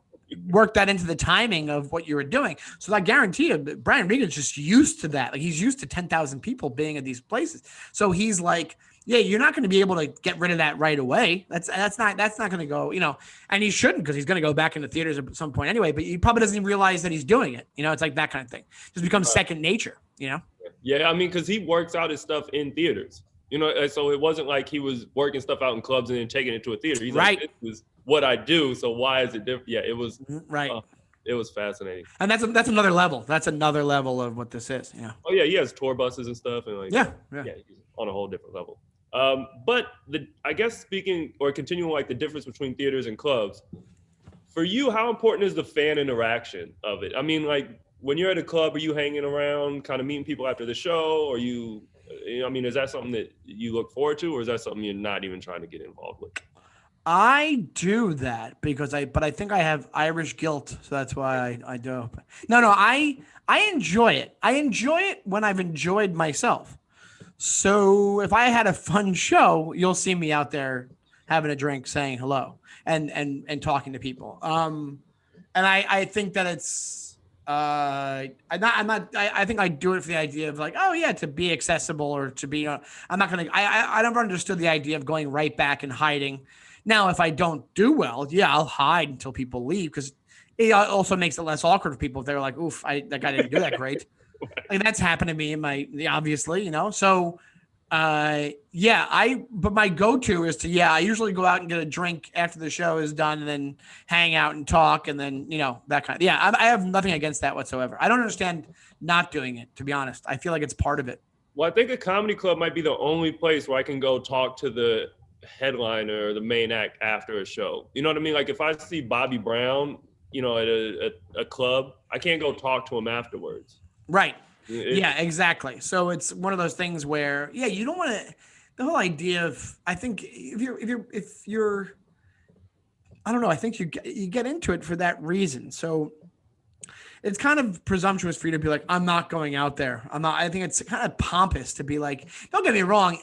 work that into the timing of what you were doing. So I guarantee you, Brian Regan's just used to that. Like he's used to 10,000 people being at these places. So he's like, yeah, you're not going to be able to get rid of that right away. That's not going to go, and he shouldn't because he's going to go back into theaters at some point anyway, but he probably doesn't even realize that he's doing it. It's like that kind of thing. Just becomes second nature, Yeah, I mean, because he works out his stuff in theaters, so it wasn't like he was working stuff out in clubs and then taking it to a theater. He's right. Like, this is what I do, so why is it different? Yeah, it was right. It was fascinating. And that's another level. That's another level of what this is. Yeah. Oh yeah, he has tour buses and stuff, and like yeah, he's on a whole different level. But I guess speaking or continuing like the difference between theaters and clubs, for you, how important is the fan interaction of it? I mean, like when you're at a club, are you hanging around, kind of meeting people after the show, or is that something that you look forward to, or is that something you're not even trying to get involved with? I do that because I think I have Irish guilt, so that's why I do. No, I enjoy it. I enjoy it when I've enjoyed myself. So if I had a fun show, you'll see me out there having a drink, saying hello, and talking to people. And I think that it's I think I do it for the idea of like, oh yeah, to be accessible or to be. I'm not gonna. I never understood the idea of going right back and hiding. Now, if I don't do well, yeah, I'll hide until people leave because it also makes it less awkward for people if they're like, oof, that guy didn't do that great. Like that's happened to me obviously, So, but my go-to is I usually go out and get a drink after the show is done and then hang out and talk and then, that kind of, I have nothing against that whatsoever. I don't understand not doing it, to be honest. I feel like it's part of it. Well, I think a comedy club might be the only place where I can go talk to the headliner or the main act after a show. You know what I mean? Like if I see Bobby Brown, you know, at a club, I can't go talk to him afterwards. Right. Yeah, exactly. So it's one of those things where, yeah, you don't want to, the whole idea of, I think if you're, I don't know, I think you get into it for that reason. So it's kind of presumptuous for you to be like, I'm not going out there. I'm not, I think it's kind of pompous to be like, don't get me wrong.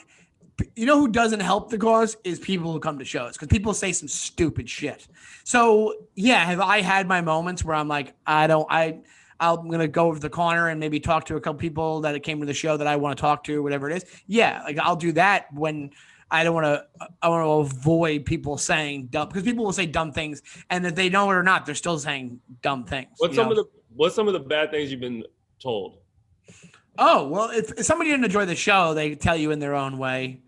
You know who doesn't help the cause is people who come to shows, because people say some stupid shit. So yeah, have I had my moments where I'm like, I'm going to go over to the corner and maybe talk to a couple people that came to the show that I want to talk to, whatever it is. Yeah. Like I'll do that when I want to avoid people saying dumb, because people will say dumb things, and if they know it or not, they're still saying dumb things. What's some of the bad things you've been told? Oh, well, if somebody didn't enjoy the show, they tell you in their own way.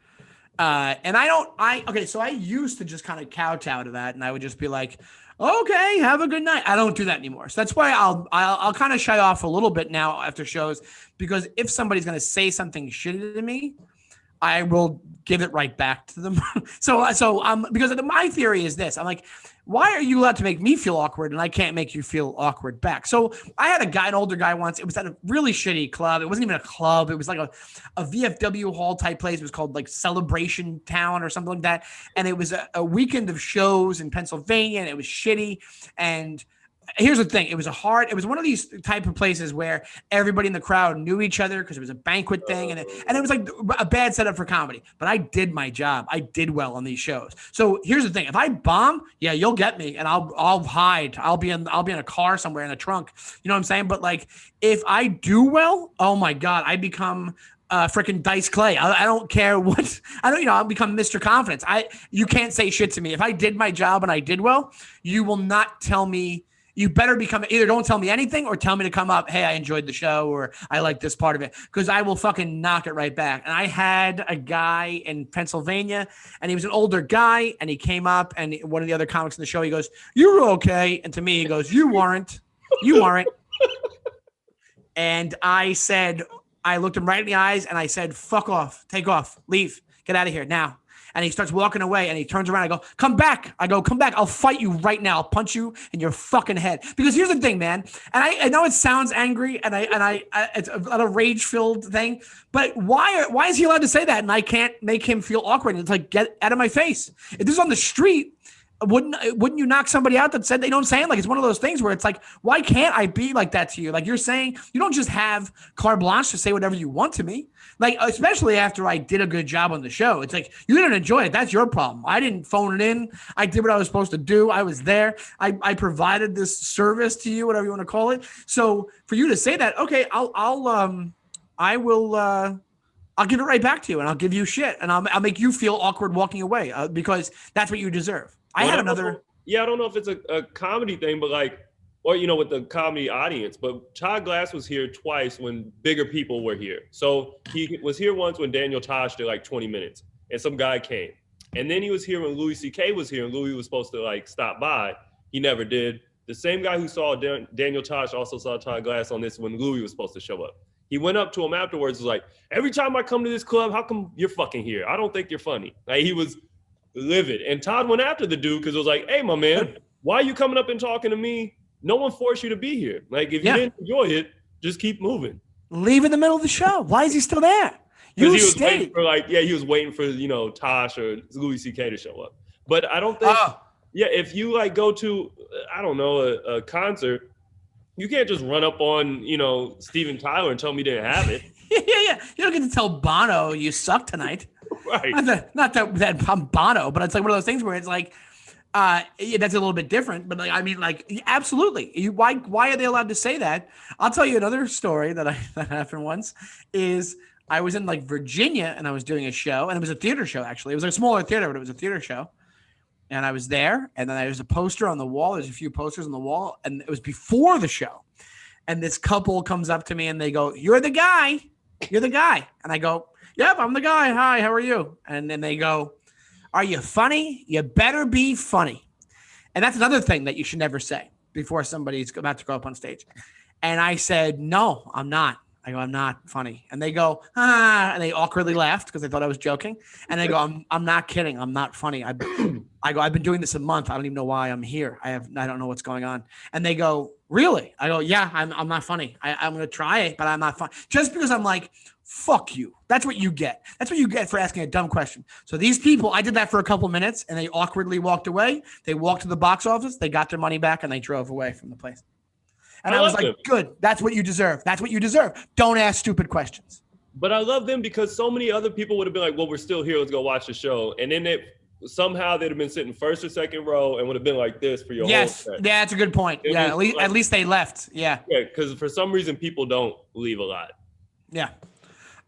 So I used to just kind of kowtow to that, and I would just be like, okay, have a good night. I don't do that anymore. So that's why I'll kind of shy off a little bit now after shows, because if somebody's going to say something shitty to me, I will give it right back to them. So because my theory is this, I'm like, why are you allowed to make me feel awkward and I can't make you feel awkward back? So I had an older guy once. It was at a really shitty club. It wasn't even a club. It was like a VFW hall type place. It was called like Celebration Town or something like that. And it was a weekend of shows in Pennsylvania, and it was shitty. And here's the thing. It was one of these type of places where everybody in the crowd knew each other because it was a banquet thing. And it was like a bad setup for comedy, but I did my job. I did well on these shows. So here's the thing. If I bomb, yeah, you'll get me, and I'll hide. I'll be in a car somewhere in a trunk. You know what I'm saying? But like, if I do well, oh my God, I become freaking Dice Clay. I don't care what, I'll become Mr. Confidence. You can't say shit to me. If I did my job and I did well, you will not tell me. You better either don't tell me anything or tell me to come up, hey, I enjoyed the show, or I like this part of it, because I will fucking knock it right back. And I had a guy in Pennsylvania, and he was an older guy, and he came up, and one of the other comics in the show, he goes, "You were okay." And to me, he goes, You weren't. And I looked him right in the eyes, and I said, fuck off, take off, leave, get out of here now. And he starts walking away, and he turns around. I go, come back. Come back. I'll fight you right now. I'll punch you in your fucking head. Because here's the thing, man. And I know it sounds angry, and it's a rage-filled thing. But why is he allowed to say that, and I can't make him feel awkward? And it's like, get out of my face. If this is on the street, wouldn't you knock somebody out that said, you know what I'm saying? Like, it's one of those things where it's like, why can't I be like that to you? Like, you're saying, you don't just have carte blanche to say whatever you want to me. Like, especially after I did a good job on the show. It's like, you didn't enjoy it. That's your problem. I didn't phone it in. I did what I was supposed to do. I was there. I provided this service to you, whatever you want to call it. So for you to say that, okay, I'll give it right back to you, and I'll give you shit, and I'll make you feel awkward walking away because that's what you deserve. I don't know if it's a comedy thing, but like, or, with the comedy audience, but Todd Glass was here twice when bigger people were here. So he was here once when Daniel Tosh did like 20 minutes and some guy came. And then he was here when Louis C.K. was here, and Louis was supposed to like stop by. He never did. The same guy who saw Daniel Tosh also saw Todd Glass on this when Louis was supposed to show up. He went up to him afterwards, was like, every time I come to this club, how come you're fucking here? I don't think you're funny. Like, he was livid. And Todd went after the dude because it was like, hey, my man, why are you coming up and talking to me? No one forced you to be here. Like, if you didn't enjoy it, just keep moving. Leave in the middle of the show. Why is he still there? He was waiting for Tosh or Louis C.K. to show up. But I don't think, if you like go to, I don't know, a concert, you can't just run up on, Steven Tyler and tell me he didn't have it. Yeah. You don't get to tell Bono you suck tonight. Right. Not that I'm Bono, but it's like one of those things where it's like, that's a little bit different, but absolutely. Why are they allowed to say that? I'll tell you another story that happened once. Is I was in like Virginia, and I was doing a show, and it was a theater show. Actually, it was a smaller theater, but it was a theater show. And I was there, and then there was a poster on the wall. There's a few posters on the wall, and it was before the show. And this couple comes up to me, and they go, "You're the guy. You're the guy." And I go, "Yep, I'm the guy. Hi, how are you?" And then they go, "Are you funny? You better be funny." And that's another thing that you should never say before somebody's about to go up on stage. And I said, "No, I'm not. I go, I'm not funny. And they go, ah, and they awkwardly laughed because they thought I was joking. And they go, I'm not kidding. I'm not funny. I go, I've been doing this a month. I don't even know why I'm here. I don't know what's going on. And they go, really? I go, yeah, I'm not funny. I'm going to try it, but I'm not funny. Just because I'm like, fuck you. That's what you get. That's what you get for asking a dumb question. So these people, I did that for a couple of minutes and they awkwardly walked away. They walked to the box office. They got their money back and they drove away from the place. And I was like, good. That's what you deserve. That's what you deserve. Don't ask stupid questions. But I love them because so many other people would have been like, well, we're still here. Let's go watch the show. And then somehow they'd have been sitting first or second row and would have been like this for your whole set. Yeah, that's a good point. Yeah, at least they left. Yeah. Yeah, because for some reason people don't leave a lot. Yeah.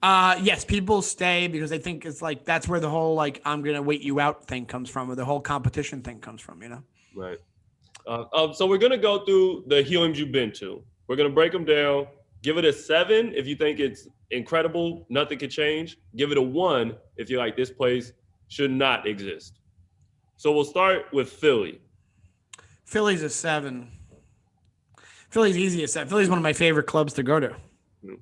Yes, people stay because they think it's like that's where the whole like I'm gonna wait you out thing comes from, or the whole competition thing comes from. Right. So we're gonna go through the Heliums you've been to. We're gonna break them down. Give it a 7 if you think it's incredible, nothing could change. Give it a 1 if you're like, this place should not exist. So we'll start with Philly. Philly's a 7. Philly's easy a 7. Philly's one of my favorite clubs to go to. And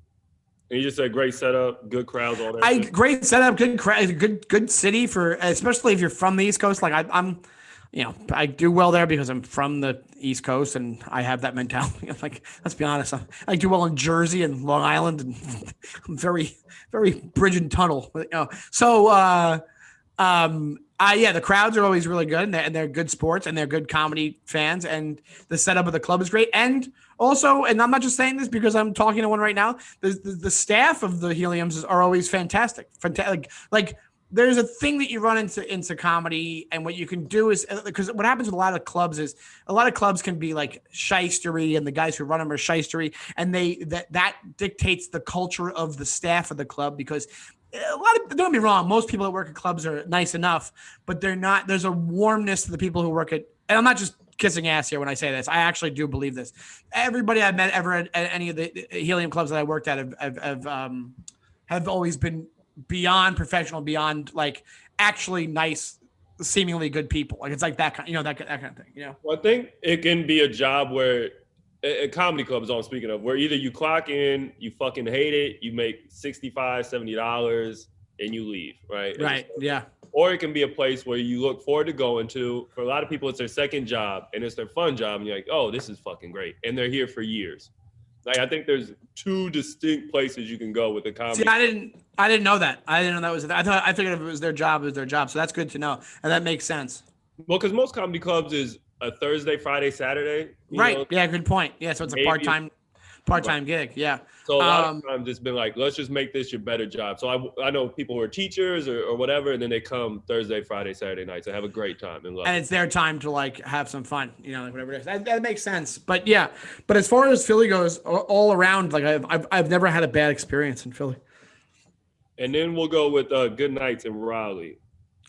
you just said great setup, good crowds, all that. Great setup, good city for, especially if you're from the East Coast. Like I'm. I do well there because I'm from the East Coast and I have that mentality. Like, let's be honest, I do well in Jersey and Long Island, and I'm very, very bridge and tunnel. The crowds are always really good, and they're good sports, and they're good comedy fans, and the setup of the club is great. And also, and I'm not just saying this because I'm talking to one right now, the staff of the Heliums are always fantastic. Like there's a thing that you run into comedy, and what you can do is, because what happens with a lot of clubs is a lot of clubs can be like shystery, and the guys who run them are shystery, and that dictates the culture of the staff of the club, because don't get me wrong, most people that work at clubs are nice enough, but they're not. There's a warmness to the people who work at, and I'm not just kissing ass here when I say this. I actually do believe this. Everybody I've met ever at any of the Helium clubs that I worked at have always been beyond professional, beyond like actually nice, seemingly good people. Like it's like that kind, that kind of thing. Well, I think it can be a job where at comedy clubs, I'm speaking of, where either you clock in, you fucking hate it, you make $65, $70, and you leave, right? Right. Yeah. Or it can be a place where you look forward to going to. For a lot of people, it's their second job and it's their fun job, and you're like, oh, this is fucking great, and they're here for years. Like, I think there's 2 distinct places you can go with the comedy. See, I didn't know that. I didn't know that was. I figured if it was their job, it was their job. So that's good to know, and that makes sense. Well, because most comedy clubs is a Thursday, Friday, Saturday. Right. Yeah. Good point. Yeah. So it's a part-time gig. Yeah. So a lot of times it's been like, let's just make this your better job. So I know people who are teachers or whatever, and then they come Thursday, Friday, Saturday nights and have a great time and it's their time to like have some fun, like whatever it is. That makes sense. But yeah, but as far as Philly goes, all around, like I've never had a bad experience in Philly. And then we'll go with Good Nights in Raleigh.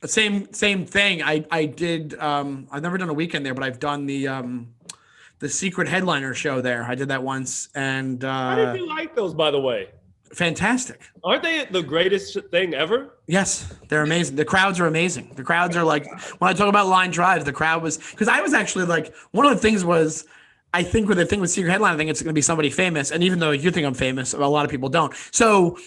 Same thing. I did. I've never done a weekend there, but I've done the secret headliner show there. I did that once, and how did you like those, by the way? Fantastic. Aren't they the greatest thing ever? Yes, they're amazing. The crowds are amazing. The crowds are like, when I talk about line drives, the crowd was, because I was actually like, one of the things was, I think with the thing with secret headliner, I think it's going to be somebody famous, and even though you think I'm famous, a lot of people don't. So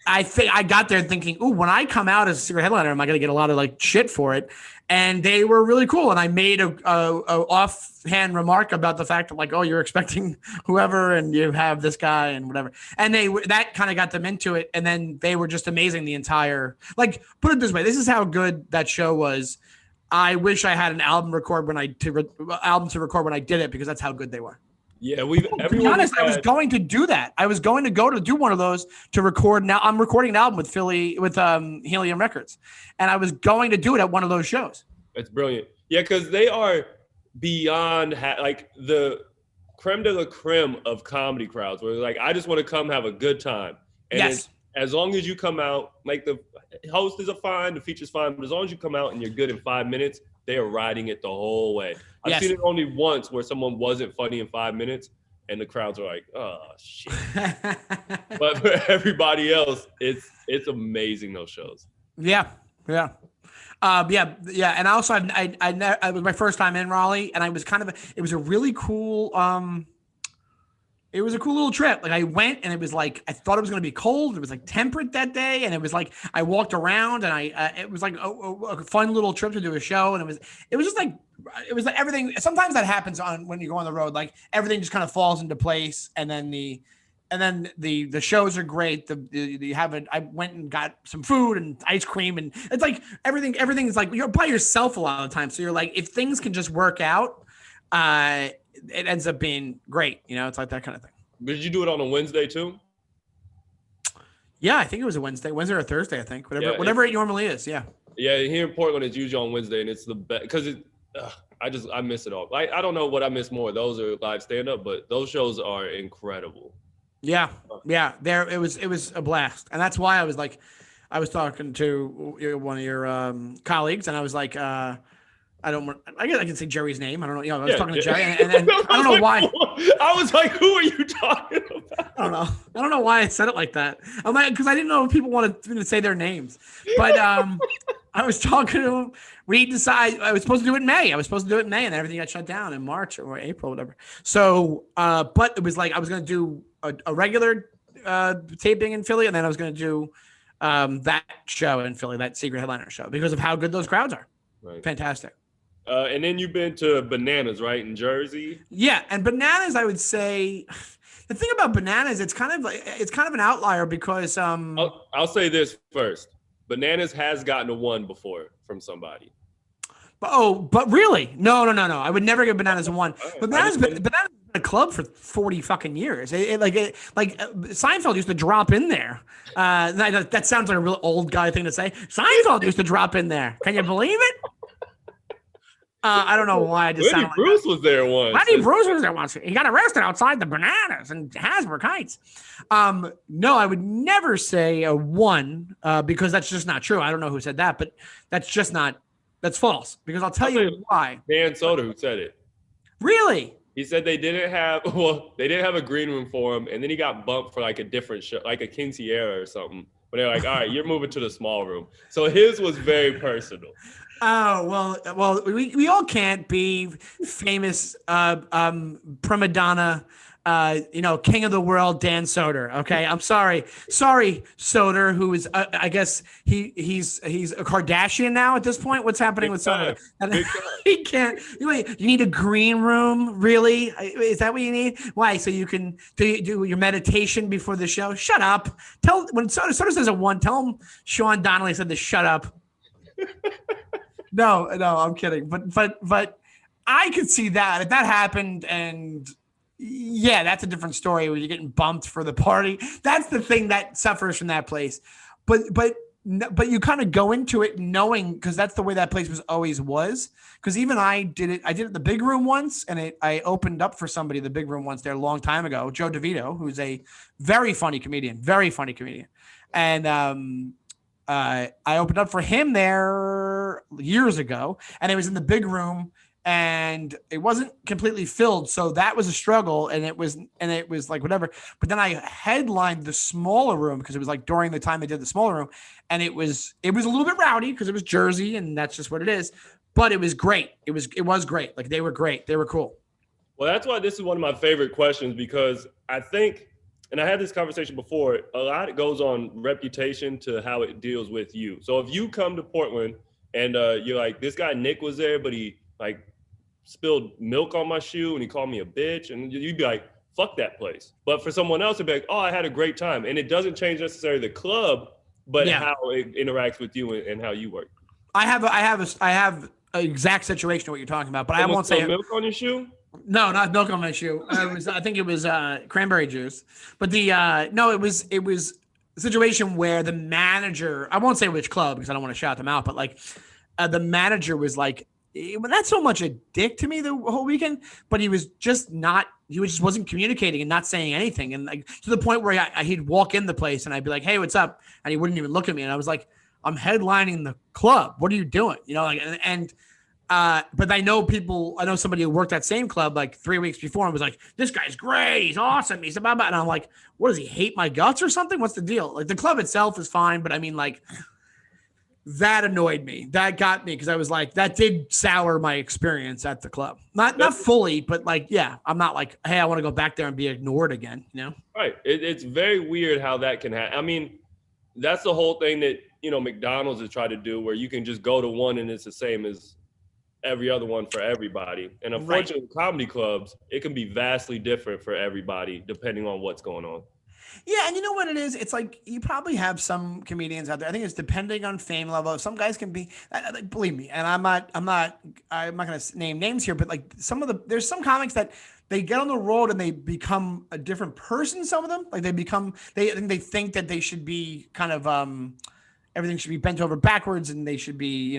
I think I got there thinking, ooh, when I come out as a secret headliner, am I going to get a lot of like shit for it? And they were really cool. And I made a offhand remark about the fact that like, oh, you're expecting whoever, and you have this guy and whatever. And that kind of got them into it. And then they were just amazing the entire, like, put it this way. This is how good that show was. I wish I had an album to record when I did it, because that's how good they were. Yeah, to be honest, I was going to do that. I was going to go to do one of those to record. Now I'm recording an album with Helium Records, and I was going to do it at one of those shows. That's brilliant. Yeah, because they are beyond like the creme de la creme of comedy crowds, where like, I just want to come have a good time. And yes. As long as you come out, like the host is fine, the feature's fine, but as long as you come out and you're good in 5 minutes, they are riding it the whole way. I've seen it only once where someone wasn't funny in 5 minutes and the crowds are like, oh shit. But for everybody else, it's amazing, those shows. Yeah. And also it was my first time in Raleigh, and I was it was a really cool It was a cool little trip. Like I went and it was like, I thought it was going to be cold. It was like temperate that day. And it was like, I walked around and it was like a fun little trip to do a show. And it was just like, it was like everything. Sometimes that happens when you go on the road, like everything just kind of falls into place. And then the shows are great. I went and got some food and ice cream, and it's like everything is like you're by yourself a lot of the time. So you're like, if things can just work out, it ends up being great. It's like that kind of thing. Did you do it on a Wednesday too? Yeah, I think it was a Wednesday or a Thursday. I think whatever it normally is. Yeah. Yeah, here in Portland it's usually on Wednesday, and it's the best because I miss it all. Like I don't know what I miss more. Those are live stand up, but those shows are incredible. Yeah. There it was a blast, and that's why I was talking to one of your colleagues, and I was like, I guess I can say Jerry's name. I don't know. I was talking to Jerry, and I don't know why. I was like, who are you talking about? I don't know why I said it like that. I'm like, because I didn't know if people wanted me to say their names. But I was talking to him. We decided I was supposed to do it in May. And everything got shut down in March or April, whatever. So, but it was like I was going to do a regular taping in Philly, and then I was going to do that show in Philly, that Secret Headliner show, because of how good those crowds are. Right. Fantastic. And then you've been to Bananas, right, in Jersey? Yeah, and Bananas, I would say, the thing about Bananas, it's kind of an outlier because I'll say this first. Bananas has gotten a 1 before from somebody. But really? No. I would never give Bananas a 1. Bananas been a club for 40 fucking years. Seinfeld used to drop in there. That sounds like a real old guy thing to say. Seinfeld used to drop in there. Can you believe it? I don't know why I just Lenny Bruce was there once. Lenny Bruce was there once. He got arrested outside the Bananas in Hasbrook Heights. No, I would never say a 1 because that's just not true. I don't know who said that, but that's false because I'll tell you why. Dan Soder who said it. Really? He said they didn't have a green room for him, and then he got bumped for like a different show, like a King Sierra or something. But they're like, all right, you're moving to the small room. So his was very personal. Oh, well, we all can't be famous prima donna, king of the world, Dan Soder. Okay, I'm sorry, Soder, who is I guess he's a Kardashian now at this point. What's happening with Soder? He can't. You need a green room, really? Is that what you need? Why? So you can do your meditation before the show? Shut up. When Soder says a 1, tell him Sean Donnelly said to shut up. No, I'm kidding. But I could see that if that happened, and yeah, that's a different story where you're getting bumped for the party. That's the thing that suffers from that place. But you kind of go into it knowing, because that's the way that place always was. Because even I did it at the Big Room once, and I opened up for somebody in the Big Room once there a long time ago, Joe DeVito, who's a very funny comedian, and I opened up for him there years ago, and it was in the Big Room, and it wasn't completely filled, so that was a struggle, and it was like whatever. But then I headlined the smaller room because it was like during the time they did the smaller room, and it was a little bit rowdy because it was Jersey, and that's just what it is. But it was great. It was great. Like they were great. They were cool. Well, that's why this is one of my favorite questions, because I think. And I had this conversation before, a lot goes on reputation to how it deals with you. So if you come to Portland and you're like, this guy Nick was there, but he like spilled milk on my shoe and he called me a bitch, and you'd be like, fuck that place. But for someone else, it'd be like, oh, I had a great time. And it doesn't change necessarily the club, but how it interacts with you and how you work. I have an exact situation of what you're talking about, but I won't say milk on your shoe. No, not milk on my shoe. I think it was cranberry juice. But it was a situation where the manager, I won't say which club because I don't want to shout them out, but like the manager was like, not so much a dick to me the whole weekend, but he just wasn't communicating and not saying anything. And like to the point where he'd walk in the place and I'd be like, hey, what's up? And he wouldn't even look at me. And I was like, I'm headlining the club. What are you doing? But I know somebody who worked that same club like 3 weeks before and was like, this guy's great. He's awesome. He's blah, blah. And I'm like, what does he hate my guts or something? What's the deal? Like the club itself is fine. But I mean, like, That annoyed me. That got me because I was like, that did sour my experience at the club. Not fully, but like, yeah, I'm not like, hey, I want to go back there and be ignored again. You know? Right. It's very weird how that can happen. I mean, that's the whole thing that, McDonald's has tried to do, where you can just go to one and it's the same as every other one for everybody. And unfortunately, comedy clubs, it can be vastly different for everybody depending on what's going on. Yeah, and you know what it is? It's like you probably have some comedians out there. I think it's depending on fame level. Some guys can be, like, believe me, and I'm not going to name names here, but like there's some comics that they get on the road and they become a different person. Some of them, like they think that they should be kind of everything should be bent over backwards, and they should be,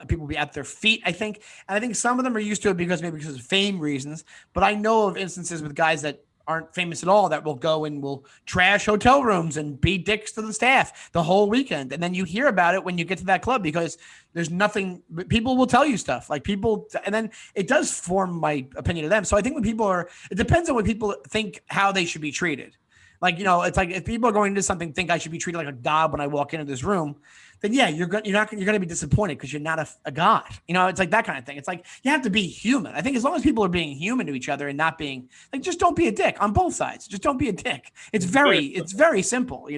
people be at their feet. I think, and I think some of them are used to it because of fame reasons. But I know of instances with guys that aren't famous at all that will go and will trash hotel rooms and be dicks to the staff the whole weekend. And then you hear about it when you get to that club because there's nothing, people will tell you stuff like and then it does form my opinion of them. So I think it depends on what people think, how they should be treated. Like, it's like if people are going into something, think I should be treated like a god when I walk into this room, then yeah, you're going to be disappointed because you're not a god. It's like that kind of thing. It's like you have to be human. I think as long as people are being human to each other and not being like, just don't be a dick on both sides. Just don't be a dick. It's very simple.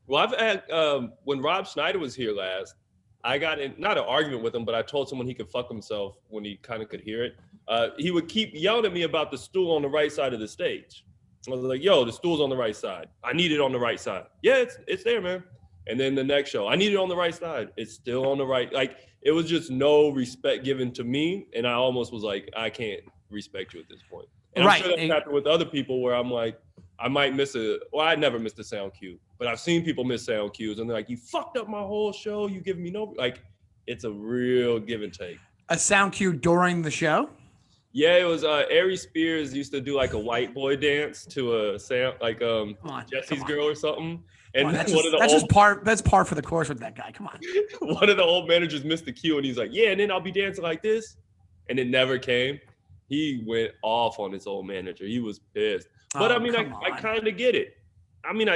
Well, I've had when Rob Schneider was here last, I got in not an argument with him, but I told someone he could fuck himself when he kind of could hear it. He would keep yelling at me about the stool on the right side of the stage. I was like, yo, the stool's on the right side. I need it on the right side. Yeah, it's there, man. And then the next show, I need it on the right side. It's still on the right. Like, it was just no respect given to me. And I almost was like, I can't respect you at this point. And I'm sure that's happened with other people where I'm like, I might I never missed a sound cue, but I've seen people miss sound cues and they're like, you fucked up my whole show. You giving me no, like, it's a real give and take. A sound cue during the show? Yeah, it was Ari Spears used to do like a white boy dance to a sound, like Jesse's Girl or something. And that's par for the course with that guy. Come on. One of the old managers missed the cue and he's like, yeah, and then I'll be dancing like this. And it never came. He went off on his old manager. He was pissed. But I mean, I kind of get it. I mean,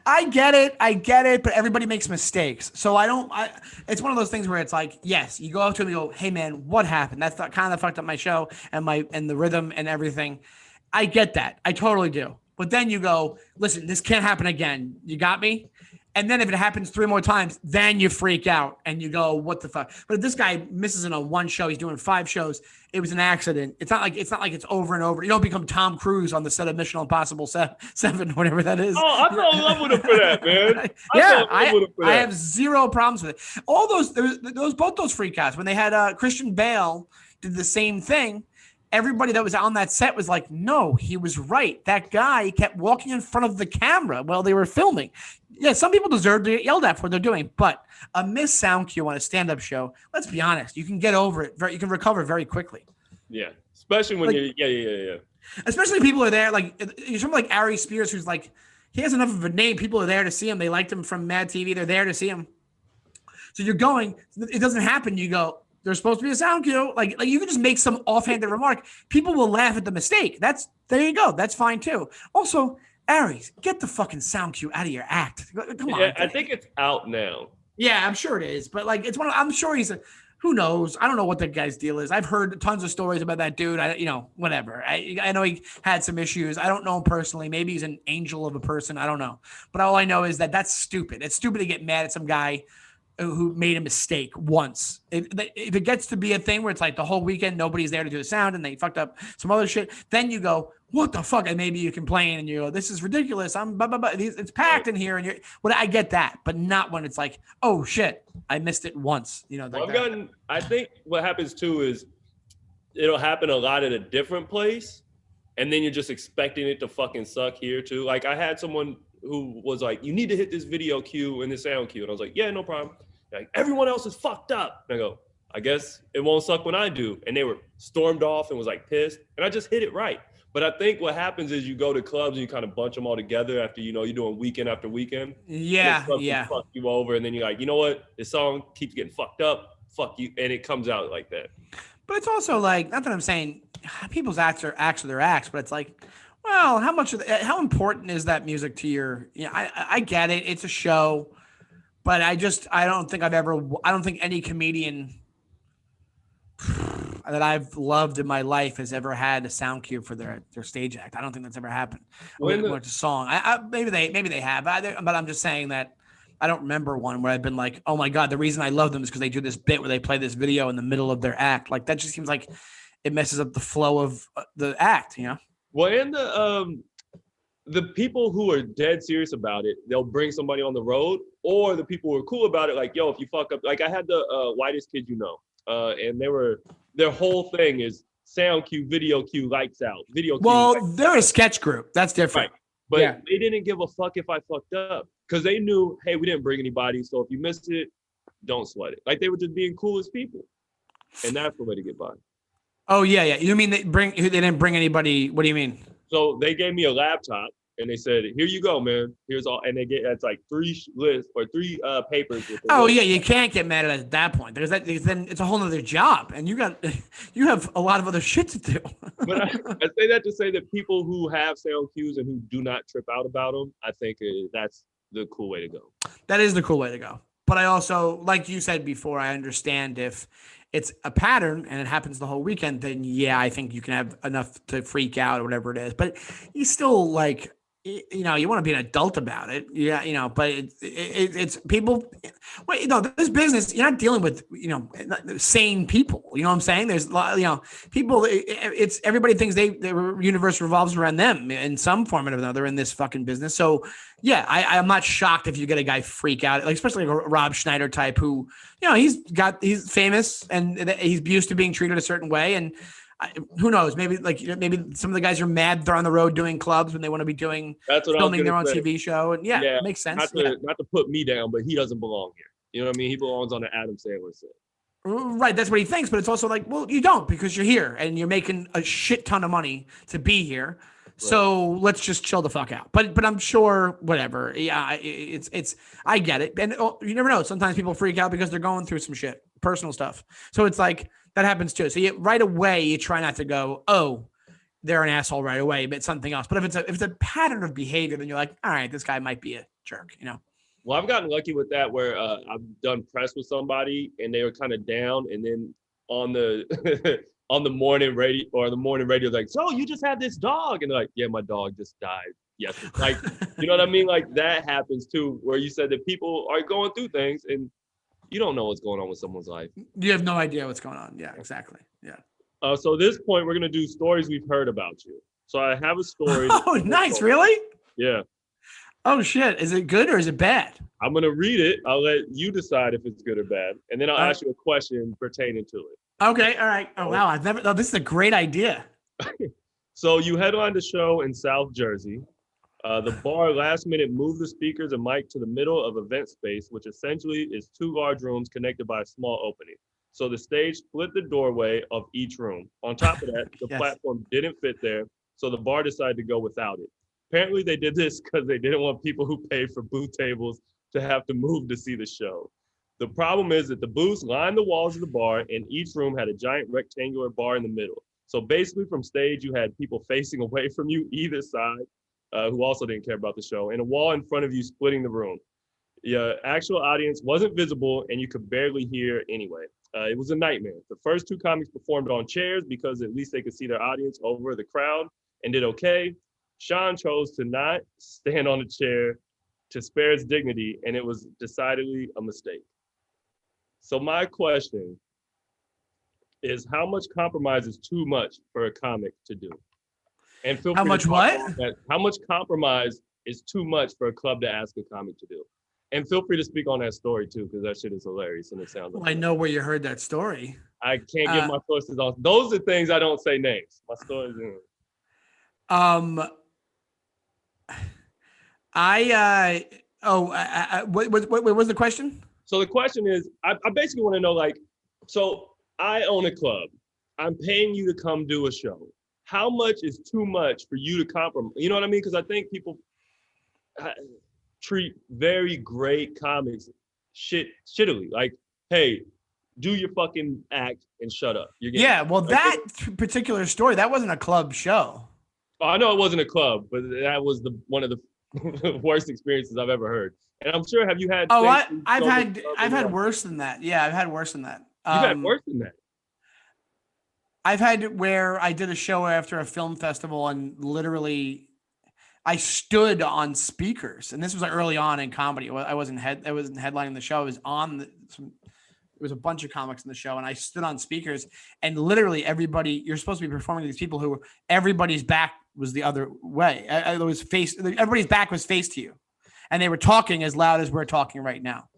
I get it, but everybody makes mistakes. So it's one of those things where it's like, yes, you go up to him and go, hey man, what happened? That's kind of fucked up my show and the rhythm and everything. I get that. I totally do. But then you go, listen, this can't happen again. You got me? And then if it happens 3 more times, then you freak out and you go, what the fuck? But if this guy misses in a one show, he's doing 5 shows. It was an accident. It's not like it's over and over. You don't become Tom Cruise on the set of Mission Impossible 7, whatever that is. Oh, I fell in love with him for that, man. I have zero problems with it. All both those freakouts when they had Christian Bale did the same thing. Everybody that was on that set was like, no, he was right. That guy kept walking in front of the camera while they were filming. Yeah, some people deserve to get yelled at for what they're doing, but a missed sound cue on a stand-up show, let's be honest, you can get over it. You can recover very quickly. Yeah, especially when yeah. Especially people are there, like you're something like Ari Spears, who's like, he has enough of a name. People are there to see him. They liked him from Mad TV. They're there to see him. So you're going, it doesn't happen. You go, there's supposed to be a sound cue. Like you can just make some offhanded remark. People will laugh at the mistake. There you go. That's fine too. Also, Aries, get the fucking sound cue out of your act. Come on. Yeah, I think it's out now. Yeah, I'm sure it is. But like, I'm sure who knows? I don't know what that guy's deal is. I've heard tons of stories about that dude. Whatever. I know he had some issues. I don't know him personally. Maybe he's an angel of a person. I don't know. But all I know is that that's stupid. It's stupid to get mad at some guy who made a mistake once. If it gets to be a thing where it's like the whole weekend, nobody's there to do the sound and they fucked up some other shit, then you go, what the fuck? And maybe you complain and you go, this is ridiculous. It's packed in here. And I get that, but not when it's like, oh shit, I missed it once. I think what happens too is it'll happen a lot at a different place. And then you're just expecting it to fucking suck here too. Like I had someone who was like, you need to hit this video cue and this sound cue. And I was like, yeah, no problem. Like, everyone else is fucked up. And I go, I guess it won't suck when I do. And they were stormed off and was like pissed. And I just hit it right. But I think what happens is you go to clubs and you kind of bunch them all together after, you're doing weekend after weekend. Yeah. Fuck you over. And then you're like, you know what? This song keeps getting fucked up. Fuck you. And it comes out like that. But it's also like, not that I'm saying people's acts are their acts, but it's like, well, how important is that music to your, I get it. It's a show. But I don't think any comedian that I've loved in my life has ever had a sound cue for their stage act. I don't think that's ever happened. Or it's a song. Maybe they have, but I'm just saying that I don't remember one where I've been like, oh my God, the reason I love them is because they do this bit where they play this video in the middle of their act. Like that just seems like it messes up the flow of the act, you know? Well, and the people who are dead serious about it, they'll bring somebody on the road, or the people who are cool about it, like, yo, if you fuck up, like I had the whitest kid you know, and their whole thing is sound cue, video cue, lights out, video cue. Well, they're a sketch group. That's different. Right. But they didn't give a fuck if I fucked up because they knew, hey, we didn't bring anybody. So if you missed it, don't sweat it. Like they were just being cool as people. And that's the way to get by. Oh, yeah. You mean they didn't bring anybody? What do you mean? So they gave me a laptop and they said, here you go, man. Here's all. And that's like three lists or three papers. With you can't get mad at that point. Then it's a whole nother job and you have a lot of other shit to do. But I say that to say that people who have sound cues and who do not trip out about them, I think that's the cool way to go. That is the cool way to go. But I also, like you said before, I understand if it's a pattern and it happens the whole weekend, then yeah, I think you can have enough to freak out or whatever it is. But you still like, you want to be an adult about it. Yeah. But it's people, this business, you're not dealing with, sane people. You know what I'm saying? There's a lot, people, it's everybody thinks their universe revolves around them in some form or another in this fucking business. So yeah, I'm not shocked if you get a guy freak out, like especially like a Rob Schneider type who, he's famous and he's used to being treated a certain way. And who knows? Maybe some of the guys are mad they're on the road doing clubs when they want to be filming their own TV show. And it makes sense. Not to put me down, but he doesn't belong here. You know what I mean? He belongs on the Adam Sandler set. Right. That's what he thinks. But it's also like, well, you don't because you're here and you're making a shit ton of money to be here. Right. So let's just chill the fuck out. But I'm sure whatever. Yeah, it's I get it. And you never know. Sometimes people freak out because they're going through some shit, personal stuff. So it's like, that happens too. So right away, you try not to go, oh, they're an asshole right away, but it's something else. But if it's a pattern of behavior, then you're like, all right, this guy might be a jerk, Well, I've gotten lucky with that where I've done press with somebody and they were kind of down. And then on the on the morning radio, like, so you just had this dog. And they're like, yeah, my dog just died. Yes. Like, you know what I mean? Like that happens too, where you said that people are going through things and you don't know what's going on with someone's life. You have no idea what's going on. Yeah, exactly. Yeah. So at this point, we're going to do stories we've heard about you. So I have a story. Oh, nice. Really? Yeah. Oh, shit. Is it good or is it bad? I'm going to read it. I'll let you decide if it's good or bad. And then I'll ask you a question pertaining to it. Okay. All right. Oh, wow. This is a great idea. So you headlined a show in South Jersey. The bar last minute moved the speakers and mic to the middle of event space, which essentially is two large rooms connected by a small opening. So the stage split the doorway of each room. On top of that, the platform didn't fit there, so the bar decided to go without it. Apparently they did this because they didn't want people who paid for booth tables to have to move to see the show. The problem is that the booths lined the walls of the bar and each room had a giant rectangular bar in the middle. So basically from stage, you had people facing away from you either side, who also didn't care about the show, and a wall in front of you splitting the room. The actual audience wasn't visible, and you could barely hear anyway. It was a nightmare. The first two comics performed on chairs because at least they could see their audience over the crowd and did okay. Sean chose to not stand on a chair to spare his dignity, and it was decidedly a mistake. So my question is, how much compromise is too much for a comic to do? And feel how free much to what? How much compromise is too much for a club to ask a comic to do? And feel free to speak on that story too, because that shit is hilarious and it sounds. Well, I know where you heard that story. I can't give my sources on. Those are things I don't say names. My stories. What was the question? So the question is, I basically want to know, like, so I own a club. I'm paying you to come do a show. How much is too much for you to compromise? You know what I mean? Because I think people treat very great comics shittily. Like, hey, do your fucking act and shut up. Well, that particular story, that wasn't a club show. Oh, I know it wasn't a club, but that was one of the worst experiences I've ever heard. And I'm sure, have you had? Oh, I've had worse than that. Yeah, I've had worse than that. You've had worse than that. I've had where I did a show after a film festival and literally I stood on speakers, and this was like early on in comedy. I wasn't headlining the show. I was on it was a bunch of comics in the show, and I stood on speakers, and literally everybody, you're supposed to be performing to these people who everybody's back was the other way. Everybody's back was faced to you, and they were talking as loud as we're talking right now.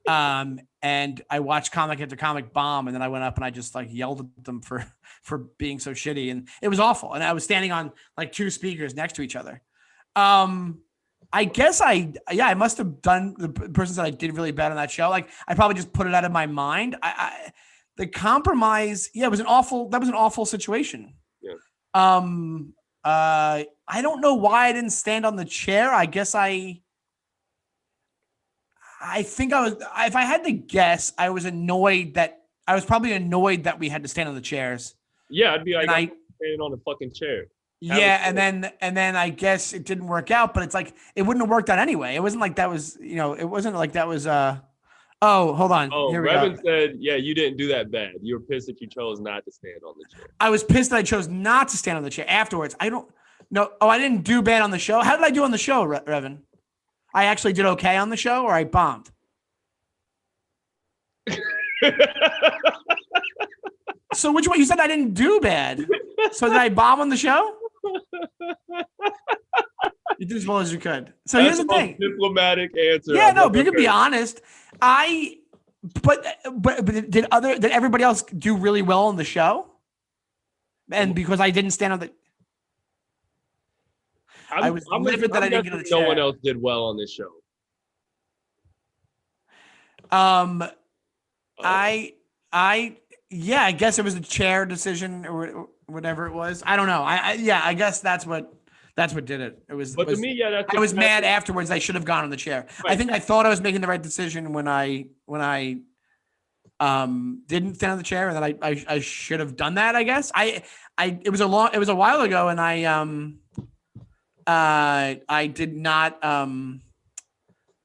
And I watched comic after comic bomb, and then I went up and I just like yelled at them for being so shitty, and it was awful. And I was standing on like two speakers next to each other. I guess I must have done the person that I did really bad on that show. Like I probably just put it out of my mind. The compromise, that was an awful situation. Yeah. I don't know why I didn't stand on the chair. I guess I think if I had to guess, I was probably annoyed that we had to stand on the chairs. Yeah, I'd be like, I'm standing on the fucking chair. Yeah, and then I guess it didn't work out, but it's like it wouldn't have worked out anyway. It wasn't like that was, it wasn't like that was oh, hold on. Oh, here we Revan go. said, yeah, you didn't do that bad. You were pissed that you chose not to stand on the chair. I was pissed that I chose not to stand on the chair afterwards. I don't know. Oh, I didn't do bad on the show. How did I do on the show, Revan? I actually did okay on the show, or I bombed? So which one? You said I didn't do bad. So did I bomb on the show? You did as well as you could. So here's the thing. Diplomatic answer. Yeah, no, but you can be honest. But did everybody else do really well on the show? And because I didn't stand on the, I was livid that I didn't get on the chair. No one else did well on this show. I guess it was a chair decision or whatever it was. I don't know. I guess that's what did it. But to me, yeah, I was mad afterwards. I should have gone on the chair. Right. I think I thought I was making the right decision when I didn't stand on the chair, and then I should have done that. I guess it was a while ago, and I did not.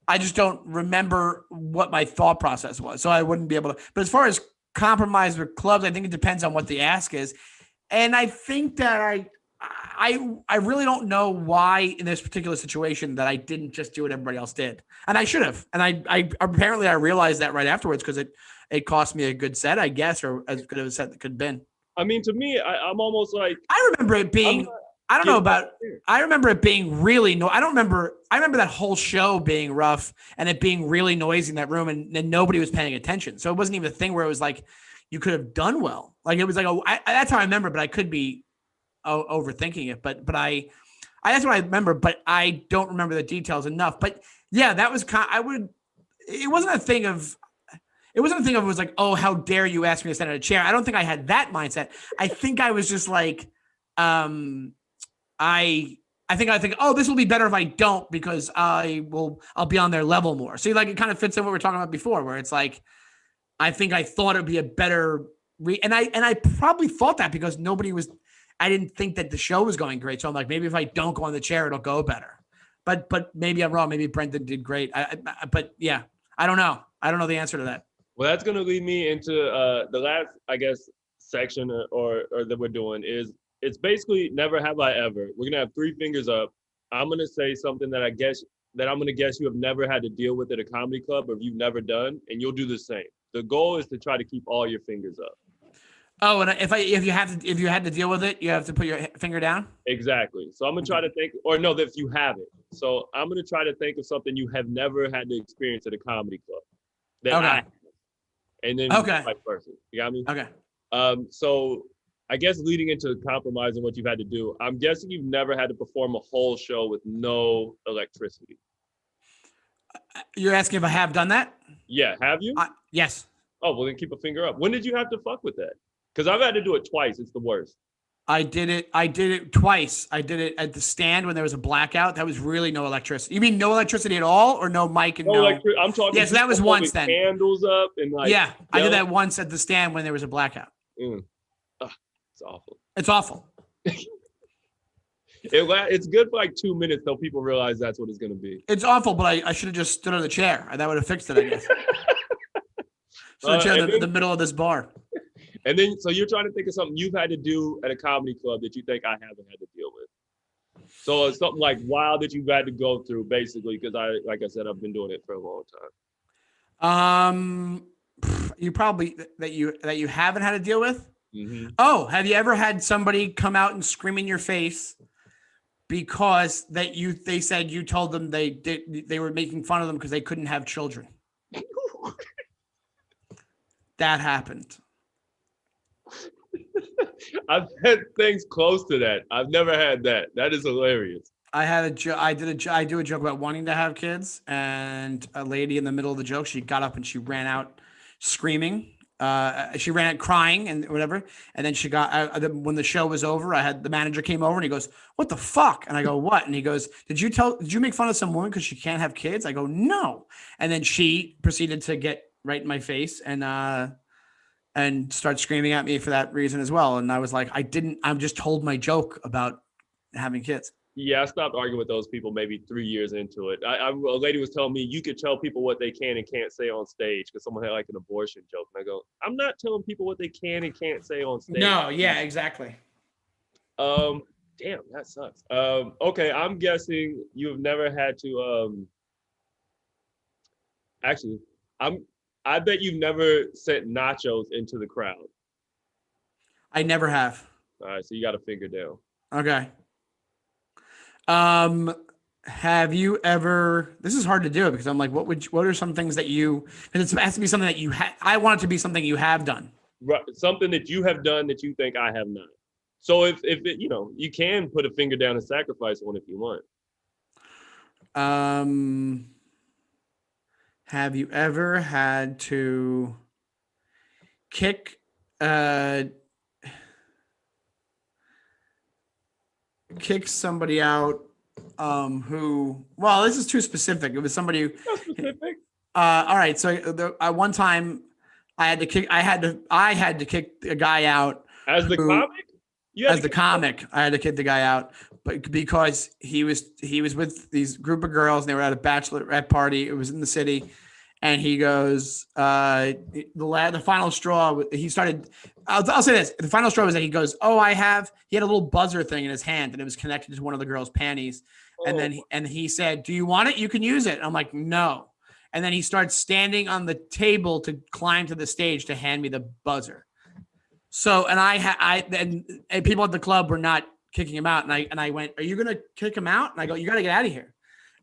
I just don't remember what my thought process was, so I wouldn't be able to. But as far as compromise with clubs, I think it depends on what the ask is, and I think that I really don't know why in this particular situation that I didn't just do what everybody else did, and I should have. And I apparently I realized that right afterwards because it cost me a good set, I guess, or as good of a set that could have been. I mean, to me, I'm almost like I remember it being. I don't know about. I remember it being really I remember that whole show being rough and it being really noisy in that room, and nobody was paying attention. So it wasn't even a thing where it was like you could have done well. Like it was like that's how I remember, but I could be overthinking it. But I that's what I remember, but I don't remember the details enough. But yeah, that was It wasn't a thing of. It was like, oh, how dare you ask me to stand on a chair? I don't think I had that mindset. I think I was just like, I think, oh, this will be better if I don't because I'll be on their level more. See, like it kind of fits in what we were talking about before, where it's like, I think I thought it'd be a better and I probably thought that because I didn't think that the show was going great. So I'm like, maybe if I don't go on the chair, it'll go better. But maybe I'm wrong. Maybe Brendan did great. But yeah, I don't know. I don't know the answer to that. Well, that's going to lead me into the last, I guess, section or that we're doing is it's basically never have I ever. We're going to have 3 fingers up. I'm going to say something that I'm going to guess you have never had to deal with at a comedy club or you've never done, and you'll do the same. The goal is to try to keep all your fingers up. Oh, and if you had to deal with it, you have to put your finger down? Exactly. So I'm going to try to think, or no, if you have it. So I'm going to try to think of something you have never had to experience at a comedy club. Okay. And then the right person. You got me? Okay. So I guess leading into compromising what you've had to do, I'm guessing you've never had to perform a whole show with no electricity. You're asking if I have done that? Yeah. Have you? Yes. Oh, well then keep a finger up. When did you have to fuck with that? Because I've had to do it twice. It's the worst. I did it twice. I did it at the Stand when there was a blackout. That was really no electricity. You mean no electricity at all, or no mic and no? I'm talking. Yeah, so that was once then. Candles up and like. Yeah, I did that once at the Stand when there was a blackout. It's awful. It's awful. It's good for like 2 minutes till people realize that's what it's going to be. It's awful, but I should have just stood on the chair. That would have fixed it, I guess. So the chair in the middle of this bar. And then, so you're trying to think of something you've had to do at a comedy club that you think I haven't had to deal with. So it's something like wild that you've had to go through, basically, because like I said, I've been doing it for a long time. You probably that you haven't had to deal with. Mm-hmm. Oh, have you ever had somebody come out and scream in your face because they said you told them they were making fun of them because they couldn't have children? That happened. I've had things close to that. I've never had that. That is hilarious. I do a joke about wanting to have kids, and a lady in the middle of the joke, she got up and she ran out screaming. She ran out crying and whatever. And then she got when the show was over, the manager came over and he goes, "What the fuck?" And I go, "What?" And he goes, "Did you make fun of some woman because she can't have kids?" I go, "No." And then she proceeded to get right in my face and start screaming at me for that reason as well. And I was like, I'm just told my joke about having kids. Yeah, I stopped arguing with those people maybe 3 years into it. A lady was telling me you could tell people what they can and can't say on stage because someone had like an abortion joke. And I go, I'm not telling people what they can and can't say on stage. No, yeah, exactly. Damn, that sucks. Okay, I'm guessing you've never had to actually, I bet you've never sent nachos into the crowd. I never have. All right, so you got a finger down. Okay. Have you ever? This is hard to do because I'm like, what are some things that you? Because it has to be something that you have. I want it to be something you have done. Right, something that you have done that you think I have not. So if it, you can put a finger down and sacrifice one if you want. Have you ever had to kick somebody out who, well, this is too specific. It was somebody who, specific. All right, so one time I had to kick a guy out as the comic. As the comic, I had to kick the guy out, but because he was with these group of girls and they were at a bachelorette party. It was in the city, and he goes, the final straw. He started. I'll say this: the final straw was that he goes, "Oh, he had a little buzzer thing in his hand, and it was connected to one of the girls' panties." And then he said, "Do you want it? You can use it." I'm like, "No." And then he starts standing on the table to climb to the stage to hand me the buzzer. So, and people at the club were not kicking him out. And I went, "Are you going to kick him out?" And I go, "You got to get out of here."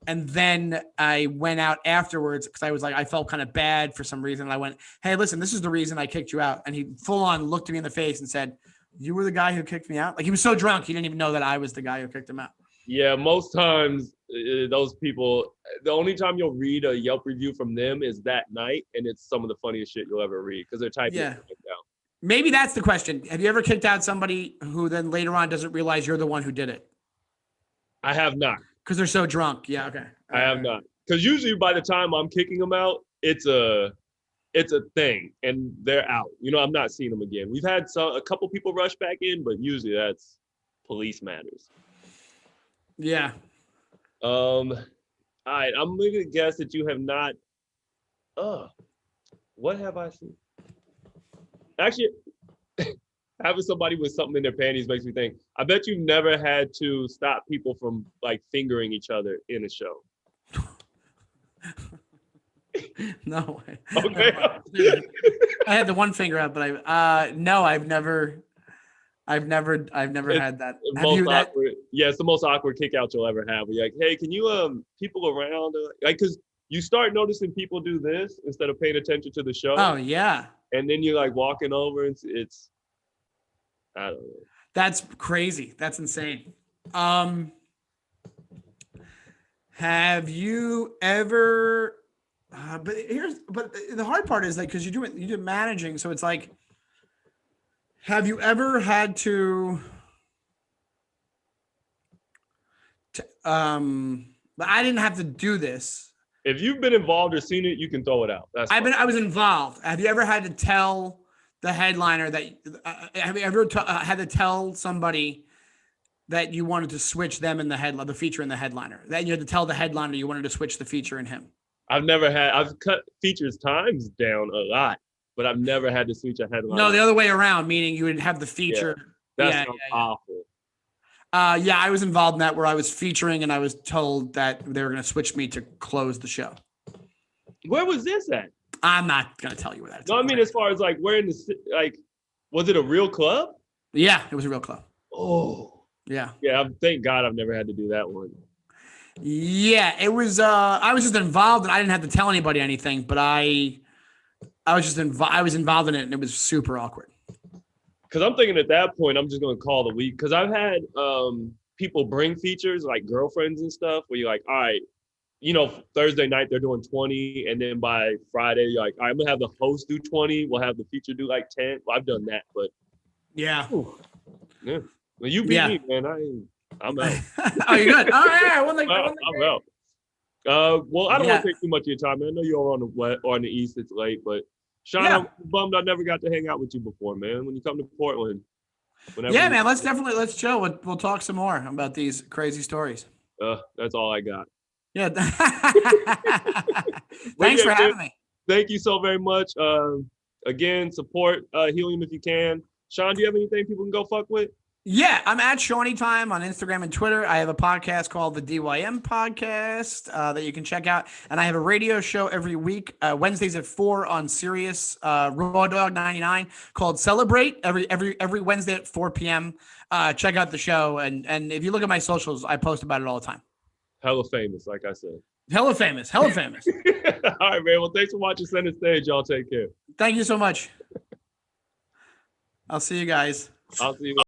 And then I went out afterwards because I was like, I felt kind of bad for some reason. And I went, "Hey, listen, this is the reason I kicked you out." And he full on looked at me in the face and said, "You were the guy who kicked me out?" Like, he was so drunk. He didn't even know that I was the guy who kicked him out. Yeah. Most times those people, the only time you'll read a Yelp review from them is that night. And it's some of the funniest shit you'll ever read because they're typing it down. Maybe that's the question. Have you ever kicked out somebody who then later on doesn't realize you're the one who did it? I have not. Because they're so drunk. Yeah, okay. I have not. Because usually by the time I'm kicking them out, it's a thing and they're out. I'm not seeing them again. We've had a couple people rush back in, but usually that's police matters. Yeah. All right. I'm going to guess that you have not. What have I seen? Actually, having somebody with something in their panties makes me think. I bet you've never had to stop people from like fingering each other in a show. No way. Okay. I had the one finger up, but no, I've never had that. Have you that? Yeah, it's the most awkward kick out you'll ever have. You're like, "Hey, can you people around?" Like, because you start noticing people do this instead of paying attention to the show. Oh yeah. And then you're like walking over, and it's I don't know. That's crazy. That's insane. Have you ever? But the hard part is like because you do managing, so it's like, have you ever had to? But I didn't have to do this. If you've been involved or seen it, you can throw it out. I was involved. Have you ever had to tell the headliner that? Have you ever had to tell somebody that you wanted to switch them in the feature in the headliner. That you had to tell the headliner you wanted to switch the feature in him. I've cut features times down a lot, but I've never had to switch a headliner. No, the other way around, meaning you would have the feature. Yeah, that sounds awful. Yeah, I was involved in that where I was featuring and I was told that they were going to switch me to close the show. Where was this at? I'm not going to tell you where that's at. No, I mean, as far as like, where in the, like, was it a real club? Yeah, it was a real club. Oh. Yeah. Yeah, thank God I've never had to do that one. Yeah, it was, I was just involved and I didn't have to tell anybody anything, but I was involved in it and it was super awkward. Because I'm thinking at that point, I'm just going to call the week. Because I've had people bring features like girlfriends and stuff where you're like, all right, Thursday night they're doing 20. And then by Friday, you're like, all right, I'm going to have the host do 20. We'll have the feature do like 10. Well, I've done that, but. Yeah. Yeah. Well, you beat me, man. I'm out. Oh, you're good. All right. I'm out. Well, I don't want to take too much of your time, man. I know you're on the west or on the east. It's late, but Sean, I'm bummed I never got to hang out with you before, man. When you come to Portland. Man. Let's chill. We'll talk some more about these crazy stories. That's all I got. Yeah. Thanks for having me. Thank you so very much. Again, support Helium if you can. Sean, do you have anything people can go fuck with? Yeah, I'm at Shawnee Time on Instagram and Twitter. I have a podcast called the DYM Podcast that you can check out. And I have a radio show every week, Wednesdays at 4 on Sirius, Raw Dog 99, called Celebrate, every Wednesday at 4 p.m. Check out the show. And if you look at my socials, I post about it all the time. Hella famous, like I said. Hella famous. All right, man. Well, thanks for watching Center Stage. Y'all take care. Thank you so much. I'll see you guys. I'll see you guys.